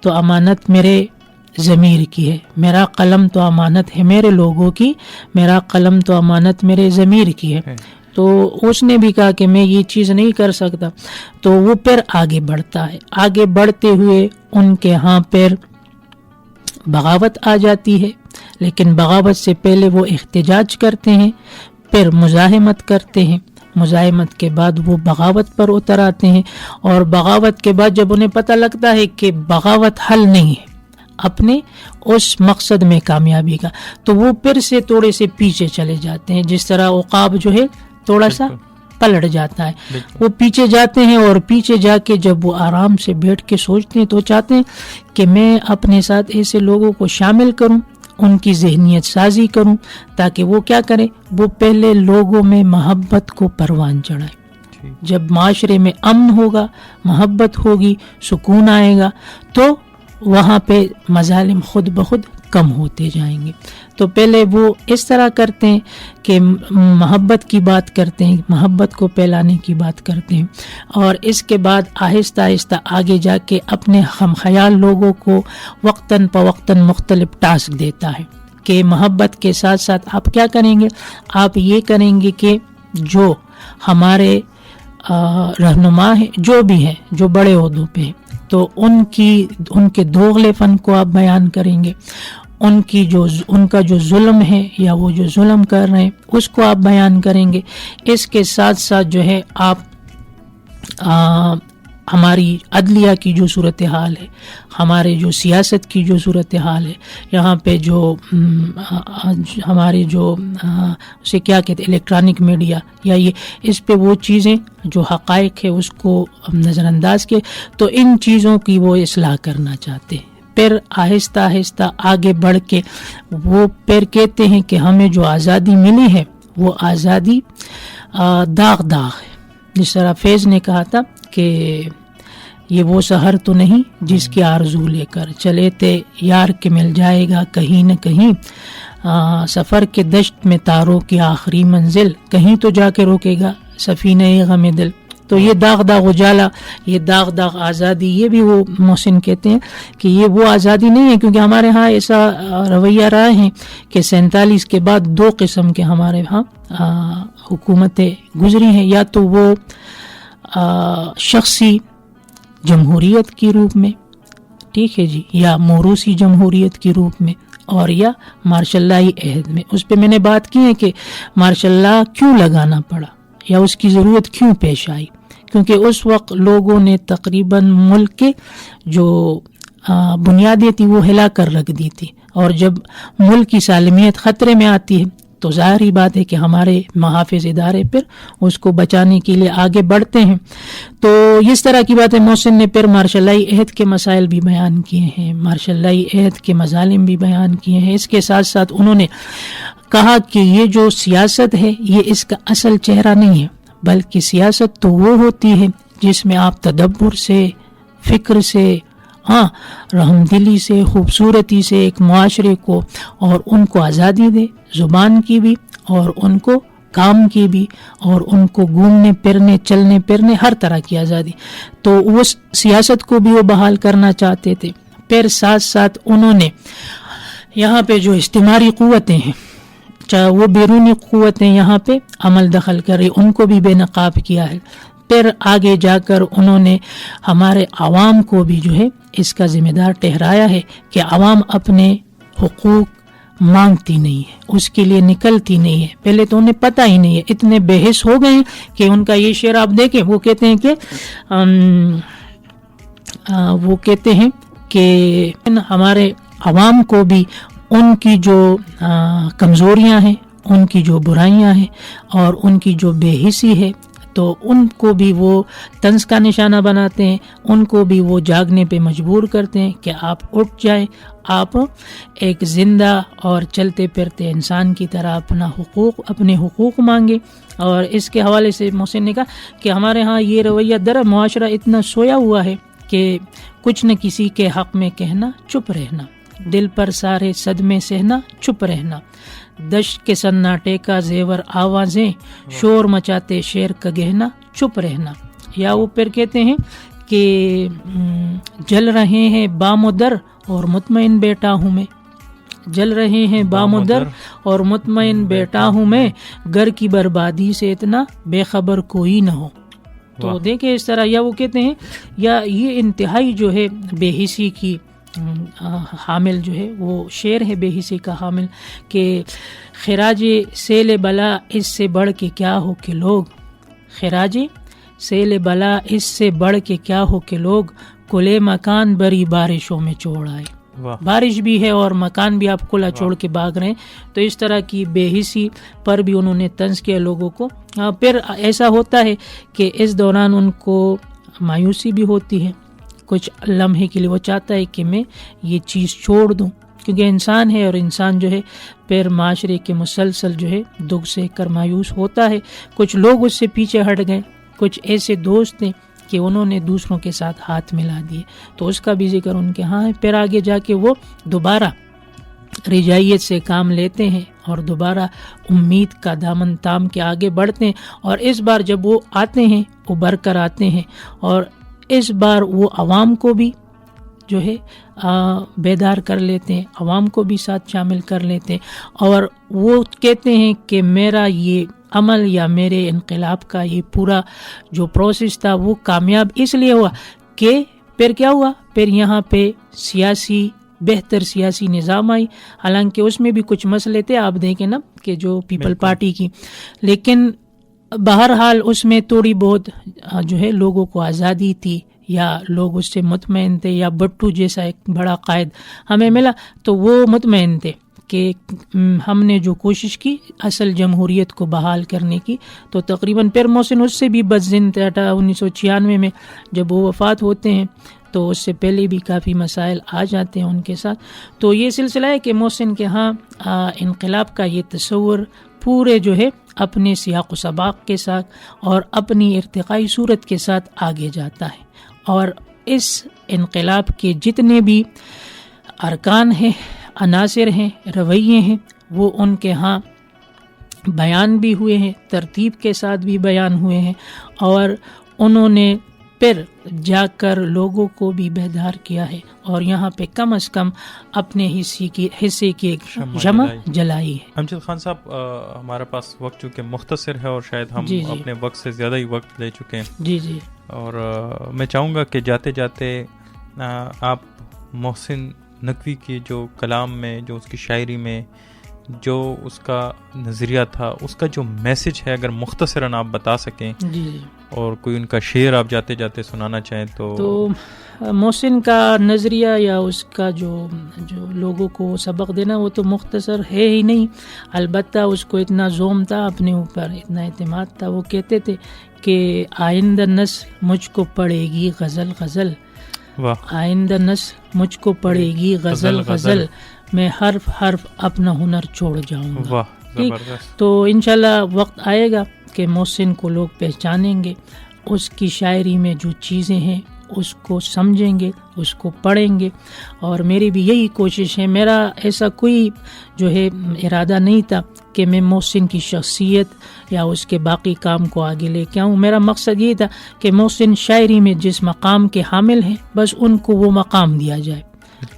تو امانت میرے ضمیر کی ہے، میرا قلم تو امانت ہے میرے لوگوں کی، میرا قلم تو امانت میرے ضمیر کی ہے۔ تو اس نے بھی کہا کہ میں یہ چیز نہیں کر سکتا، تو وہ پھر آگے بڑھتا ہے۔ آگے بڑھتے ہوئے ان کے ہاں پھر بغاوت آ جاتی ہے، لیکن بغاوت سے پہلے وہ احتجاج کرتے ہیں، پھر مزاحمت کرتے ہیں، مزاحمت کے بعد وہ بغاوت پر اتر آتے ہیں، اور بغاوت کے بعد جب انہیں پتہ لگتا ہے کہ بغاوت حل نہیں ہے اپنے اس مقصد میں کامیابی کا، تو وہ پھر سے تھوڑے سے پیچھے چلے جاتے ہیں، جس طرح عقاب جو ہے تھوڑا سا پلٹ جاتا ہے، وہ پیچھے جاتے ہیں، اور پیچھے جا کے جب وہ آرام سے بیٹھ کے سوچتے ہیں تو چاہتے ہیں کہ میں اپنے ساتھ ایسے لوگوں کو شامل کروں، ان کی ذہنیت سازی کروں، تاکہ وہ کیا کریں، وہ پہلے لوگوں میں محبت کو پروان چڑھائیں۔ جب معاشرے میں امن ہوگا، محبت ہوگی، سکون آئے گا، تو وہاں پہ مظالم خود بخود کم ہوتے جائیں گے. تو پہلے وہ اس طرح کرتے ہیں کہ محبت کی بات کرتے ہیں, محبت کو پھیلانے کی بات کرتے ہیں, اور اس کے بعد آہستہ آہستہ آگے جا کے اپنے ہم خیال لوگوں کو وقتاً فوقتاً مختلف ٹاسک دیتا ہے کہ محبت کے ساتھ ساتھ آپ کیا کریں گے, آپ یہ کریں گے کہ جو ہمارے رہنما ہیں, جو بھی ہیں, جو بڑے عہدوں پہ ہیں, تو ان کے دوغلے فن کو آپ بیان کریں گے, ان کا جو ظلم ہے یا وہ جو ظلم کر رہے ہیں اس کو آپ بیان کریں گے. اس کے ساتھ ساتھ جو ہے آپ ہماری عدلیہ کی جو صورتحال ہے, ہمارے جو سیاست کی جو صورتحال ہے, یہاں پہ جو ہمارے جو اسے کیا کہتے ہیں الیکٹرانک میڈیا یا یہ, اس پہ وہ چیزیں جو حقائق ہے اس کو نظر انداز کے, تو ان چیزوں کی وہ اصلاح کرنا چاہتے ہیں. پھر آہستہ آہستہ آگے بڑھ کے وہ پھر کہتے ہیں کہ ہمیں جو آزادی ملی ہے وہ آزادی داغ ہے. جس طرح فیض نے کہا تھا کہ یہ وہ سحر تو نہیں جس کی آرزو لے کر چلے تھے یار کے مل جائے گا کہیں نہ کہیں, سفر کے دشت میں تاروں کی آخری منزل, کہیں تو جا کے روکے گا سفینہ غم دل. تو یہ داغ اجالا, یہ داغ آزادی, یہ بھی وہ محسن کہتے ہیں کہ یہ وہ آزادی نہیں ہے, کیونکہ ہمارے ہاں ایسا رویہ رہا ہے کہ 47 کے بعد 2 قسم کے ہمارے ہاں حکومتیں گزری ہیں, یا تو وہ شخصی جمہوریت کی روپ میں, ٹھیک ہے جی, یا موروثی جمہوریت کی روپ میں, اور یا مارشل لائی عہد میں. اس پہ میں نے بات کی ہے کہ مارشل لا کیوں لگانا پڑا یا اس کی ضرورت کیوں پیش آئی, کیونکہ اس وقت لوگوں نے تقریباً ملک کے جو بنیادیں تھی وہ ہلا کر رکھ دی تھی, اور جب ملک کی سالمیت خطرے میں آتی ہے تو ظاہری بات ہے کہ ہمارے محافظ ادارے پھر اس کو بچانے کے لیے آگے بڑھتے ہیں. تو اس طرح کی بات ہے. محسن نے پھر مارشل لائی عہد کے مسائل بھی بیان کیے ہیں, مارشل لائی عہد کے مظالم بھی بیان کیے ہیں. اس کے ساتھ ساتھ انہوں نے کہا کہ یہ جو سیاست ہے یہ اس کا اصل چہرہ نہیں ہے, بلکہ سیاست تو وہ ہوتی ہے جس میں آپ تدبر سے, فکر سے, رحم دلی سے, خوبصورتی سے ایک معاشرے کو اور ان کو آزادی دے, زبان کی بھی اور ان کو کام کی بھی, اور ان کو گھومنے پھرنے, چلنے پھرنے, ہر طرح کی آزادی. تو وہ سیاست کو بھی وہ بحال کرنا چاہتے تھے. پھر ساتھ ساتھ انہوں نے یہاں پہ جو استعماری قوتیں ہیں, چاہے وہ بیرونی قوتیں یہاں پہ عمل دخل کر رہی, ان کو بھی بے نقاب کیا ہے. پھر آگے جا کر انہوں نے ہمارے عوام کو بھی جو ہے اس کا ذمہ دار ٹھہرایا ہے کہ عوام اپنے حقوق مانگتی نہیں ہے, اس کے لیے نکلتی نہیں ہے. پہلے تو انہیں پتہ ہی نہیں ہے, اتنے بے حس ہو گئے کہ ان کا یہ شعر آپ دیکھیں, وہ کہتے ہیں کہ ہمارے عوام کو بھی ان کی جو کمزوریاں ہیں, ان کی جو برائیاں ہیں اور ان کی جو بے حسی ہے, تو ان کو بھی وہ طنز کا نشانہ بناتے ہیں, ان کو بھی وہ جاگنے پہ مجبور کرتے ہیں کہ آپ اٹھ جائیں, آپ ایک زندہ اور چلتے پھرتے انسان کی طرح اپنے حقوق مانگے. اور اس کے حوالے سے محسن نے کہا کہ ہمارے ہاں یہ رویہ در معاشرہ اتنا سویا ہوا ہے کہ کچھ نہ کسی کے حق میں کہنا, چپ رہنا, دل پر سارے صدمے سہنا, چپ رہنا, دشت کے سناٹے کا زیور آوازیں, شور مچاتے شیر کا گہنا, چپ رہنا. یا وہ پھر کہتے ہیں کہ جل رہے ہیں بام و در اور مطمئن بیٹا ہوں میں, جل رہے ہیں بام و در اور مطمئن بیٹا ہوں میں, گھر کی بربادی سے اتنا بے خبر کوئی نہ ہو. تو دیکھیں اس طرح. یا وہ کہتے ہیں, یا یہ انتہائی جو ہے بے حسی کی حامل جو ہے وہ شعر ہے, بے حسی کا حامل, کہ خراج سیل بلا اس سے بڑھ کے کیا ہو کہ لوگ, خراج سیل بلا اس سے بڑھ کے کیا ہو کہ لوگ, کلے مکان بری بارشوں میں چھوڑ آئے. بارش بھی ہے اور مکان بھی آپ کھلا چھوڑ کے بھاگ رہے ہیں. تو اس طرح کی بے حسی پر بھی انہوں نے طنز کیا لوگوں کو. پھر ایسا ہوتا ہے کہ اس دوران ان کو مایوسی بھی ہوتی ہے, کچھ لمحے کے لیے وہ چاہتا ہے کہ میں یہ چیز چھوڑ دوں, کیونکہ انسان ہے اور انسان جو ہے پھر معاشرے کے مسلسل جو ہے دکھ سے کر مایوس ہوتا ہے. کچھ لوگ اس سے پیچھے ہٹ گئے, کچھ ایسے دوست ہیں کہ انہوں نے دوسروں کے ساتھ ہاتھ ملا دیے, تو اس کا بھی ذکر ان کے ہاں ہے. پھر آگے جا کے وہ دوبارہ رجائیت سے کام لیتے ہیں اور دوبارہ امید کا دامن تام کے آگے بڑھتے ہیں، اور اس بار جب وہ آتے ہیں ابھر کر آتے ہیں، اور اس بار وہ عوام کو بھی جو ہے بیدار کر لیتے ہیں، عوام کو بھی ساتھ شامل کر لیتے ہیں، اور وہ کہتے ہیں کہ میرا یہ عمل یا میرے انقلاب کا یہ پورا جو پروسیس تھا وہ کامیاب اس لیے ہوا کہ پھر کیا ہوا، پھر یہاں پہ سیاسی بہتر سیاسی نظام آئی، حالانکہ اس میں بھی کچھ مسئلے تھے آپ دیکھیں نا کہ جو پیپل پارٹی کی، لیکن بہرحال اس میں تھوڑی بہت جو ہے لوگوں کو آزادی تھی یا لوگ اس سے مطمئن تھے، یا بٹو جیسا ایک بڑا قائد ہمیں ملا تو وہ مطمئن تھے کہ ہم نے جو کوشش کی اصل جمہوریت کو بحال کرنے کی، تو تقریباً پھر محسن اس سے بھی بدزن تھے 1996 میں جب وہ وفات ہوتے ہیں، تو اس سے پہلے بھی کافی مسائل آ جاتے ہیں ان کے ساتھ. تو یہ سلسلہ ہے کہ محسن کے ہاں انقلاب کا یہ تصور پورے جو ہے اپنے سیاق و سباق کے ساتھ اور اپنی ارتقائی صورت کے ساتھ آگے جاتا ہے، اور اس انقلاب کے جتنے بھی ارکان ہیں، عناصر ہیں، رویے ہیں، وہ ان کے ہاں بیان بھی ہوئے ہیں، ترتیب کے ساتھ بھی بیان ہوئے ہیں، اور انہوں نے پھر جا کر لوگوں کو بھی بیدار کیا ہے، اور یہاں پہ کم از کم اپنے حصے کی ایک شمع جلائی ہے. امجد خان صاحب، ہمارا پاس وقت چونکہ مختصر ہے اور شاید ہم اپنے وقت سے زیادہ ہی وقت لے چکے ہیں، جی جی، اور میں چاہوں گا کہ جاتے جاتے آپ محسن نقوی کی جو کلام میں، جو اس کی شاعری میں جو اس کا نظریہ تھا، اس کا جو میسج ہے، اگر مختصراً آپ بتا سکیں، جی، اور کوئی ان کا شعر آپ جاتے جاتے سنانا چاہیں تو محسن کا نظریہ یا اس کا جو لوگوں کو سبق دینا وہ تو مختصر ہے ہی نہیں، البتہ اس کو اتنا زوم تھا اپنے اوپر، اتنا اعتماد تھا، وہ کہتے تھے کہ آئندہ نسل مجھ کو پڑھے گی غزل غزل، آئندہ نسل مجھ کو پڑھے گی غزل غزل، میں حرف حرف اپنا ہنر چھوڑ جاؤں گا. تو انشاءاللہ وقت آئے گا کہ محسن کو لوگ پہچانیں گے، اس کی شاعری میں جو چیزیں ہیں اس کو سمجھیں گے، اس کو پڑھیں گے، اور میری بھی یہی کوشش ہے. میرا ایسا کوئی جو ہے ارادہ نہیں تھا کہ میں محسن کی شخصیت یا اس کے باقی کام کو آگے لے کے آؤں. میرا مقصد یہ تھا کہ محسن شاعری میں جس مقام کے حامل ہیں بس ان کو وہ مقام دیا جائے.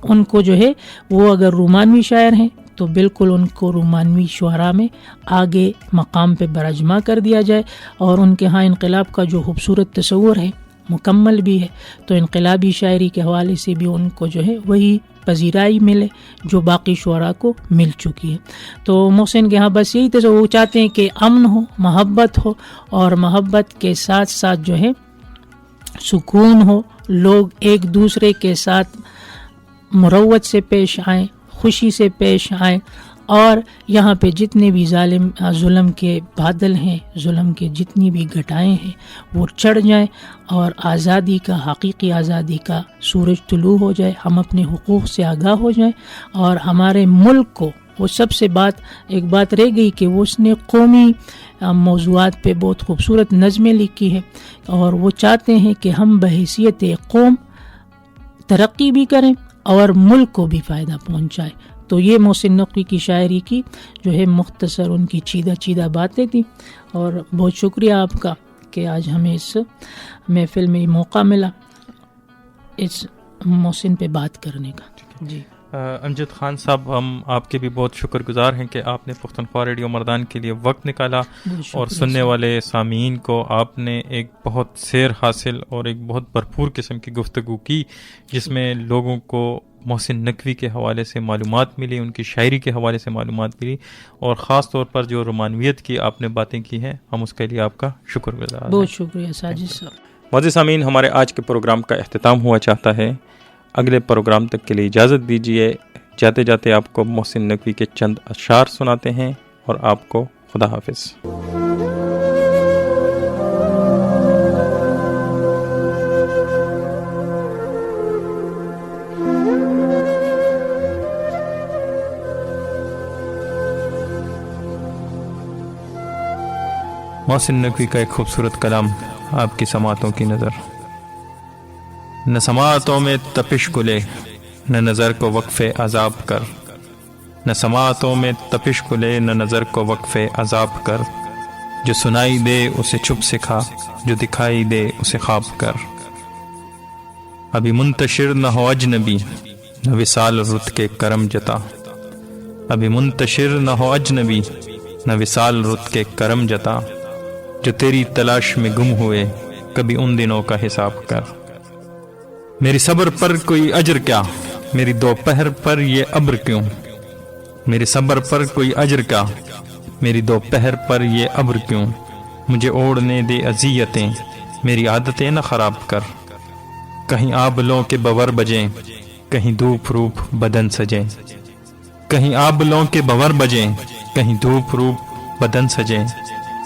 ان کو جو ہے وہ اگر رومانوی شاعر ہیں تو بالکل ان کو رومانوی شعراء میں آگے مقام پہ برجما کر دیا جائے، اور ان کے ہاں انقلاب کا جو خوبصورت تصور ہے مکمل بھی ہے، تو انقلابی شاعری کے حوالے سے بھی ان کو جو ہے وہی پذیرائی ملے جو باقی شعراء کو مل چکی ہے. تو محسن کے ہاں بس یہی تصور، وہ چاہتے ہیں کہ امن ہو، محبت ہو، اور محبت کے ساتھ ساتھ جو ہے سکون ہو، لوگ ایک دوسرے کے ساتھ مروت سے پیش آئیں، خوشی سے پیش آئیں، اور یہاں پہ جتنے بھی ظلم کے بادل ہیں، ظلم کے جتنی بھی گھٹائیں ہیں وہ چڑھ جائیں، اور آزادی کا، حقیقی آزادی کا سورج طلوع ہو جائے، ہم اپنے حقوق سے آگاہ ہو جائیں، اور ہمارے ملک کو وہ سب سے ایک بات رہ گئی کہ وہ اس نے قومی موضوعات پہ بہت خوبصورت نظمیں لکھی ہے، اور وہ چاہتے ہیں کہ ہم بحیثیت قوم ترقی بھی کریں اور ملک کو بھی فائدہ پہنچائے. تو یہ محسن نقوی کی شاعری کی جو ہے مختصر ان کی چیدہ باتیں تھیں، اور بہت شکریہ آپ کا کہ آج ہمیں اس محفل میں موقع ملا اس محسن پہ بات کرنے کا. جی امجد خان صاحب، ہم آپ کے بھی بہت شکر گزار ہیں کہ آپ نے پختونخوا ریڈیو مردان کے لیے وقت نکالا، اور سننے والے سامعین کو آپ نے ایک بہت سیر حاصل اور ایک بہت بھرپور قسم کی گفتگو کی، جس میں لوگوں کو محسن نقوی کے حوالے سے معلومات ملی، ان کی شاعری کے حوالے سے معلومات ملی، اور خاص طور پر جو رومانویت کی آپ نے باتیں کی ہیں، ہم اس کے لیے آپ کا شکر گزار ہیں. بہت شکریہ ساجد صاحب. معزز سامعین، ہمارے آج کے پروگرام کا اختتام ہوا چاہتا ہے. اگلے پروگرام تک کے لیے اجازت دیجیے. جاتے جاتے آپ کو محسن نقوی کے چند اشعار سناتے ہیں، اور آپ کو خدا حافظ. محسن نقوی کا ایک خوبصورت کلام آپ کی سماعتوں کی نظر. نہ سماعتوں میں تپش گلے، نہ نظر کو وقف عذاب کر، نہ سماعتوں میں تپش کو لے، نہ نظر کو وقفے عذاب کر، جو سنائی دے اسے چپ سکھا، جو دکھائی دے اسے خواب کر۔ ابھی منتشر نہ ہو اجنبی، نہ وصال رت کے کرم جتا، ابھی منتشر نہ ہو اجنبی، نہ وصال رت کے کرم جتا، جو تیری تلاش میں گم ہوئے کبھی ان دنوں کا حساب کر۔ میری صبر پر کوئی اجر کیا، میری دوپہر پر یہ ابر کیوں، میرے صبر پر کوئی اجر کیا، میری دوپہر پر یہ ابر کیوں، مجھے اوڑھنے دے اذیتیں، میری عادتیں نہ خراب کر۔ کہیں آبلوں کے بور بجیں، کہیں دھوپ روپ بدن سجیں، کہیں آبلوں کے بور بجیں، کہیں دھوپ روپ بدن سجیں،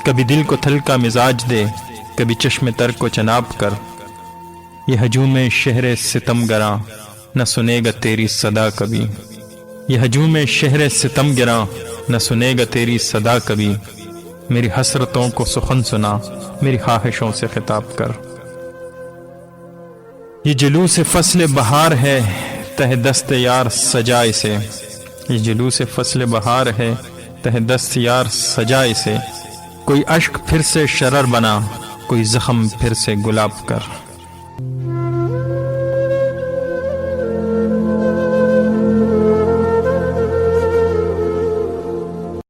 کبھی دل کو تھلکا مزاج دے، کبھی چشم تر کو چناب کر۔ یہ ہجوم شہر ستم گراں نہ سنے گا تیری صدا کبھی، یہ ہجوم شہر ستم گراں نہ سنے گا تیری صدا کبھی، میری حسرتوں کو سخن سنا، میری خواہشوں سے خطاب کر۔ یہ جلوس فصل بہار ہے تہ دست یار سجا اسے، یہ جلوس فصل بہار ہے تہ دست یار سجا اسے، کوئی اشک پھر سے شرر بنا، کوئی زخم پھر سے گلاب کر۔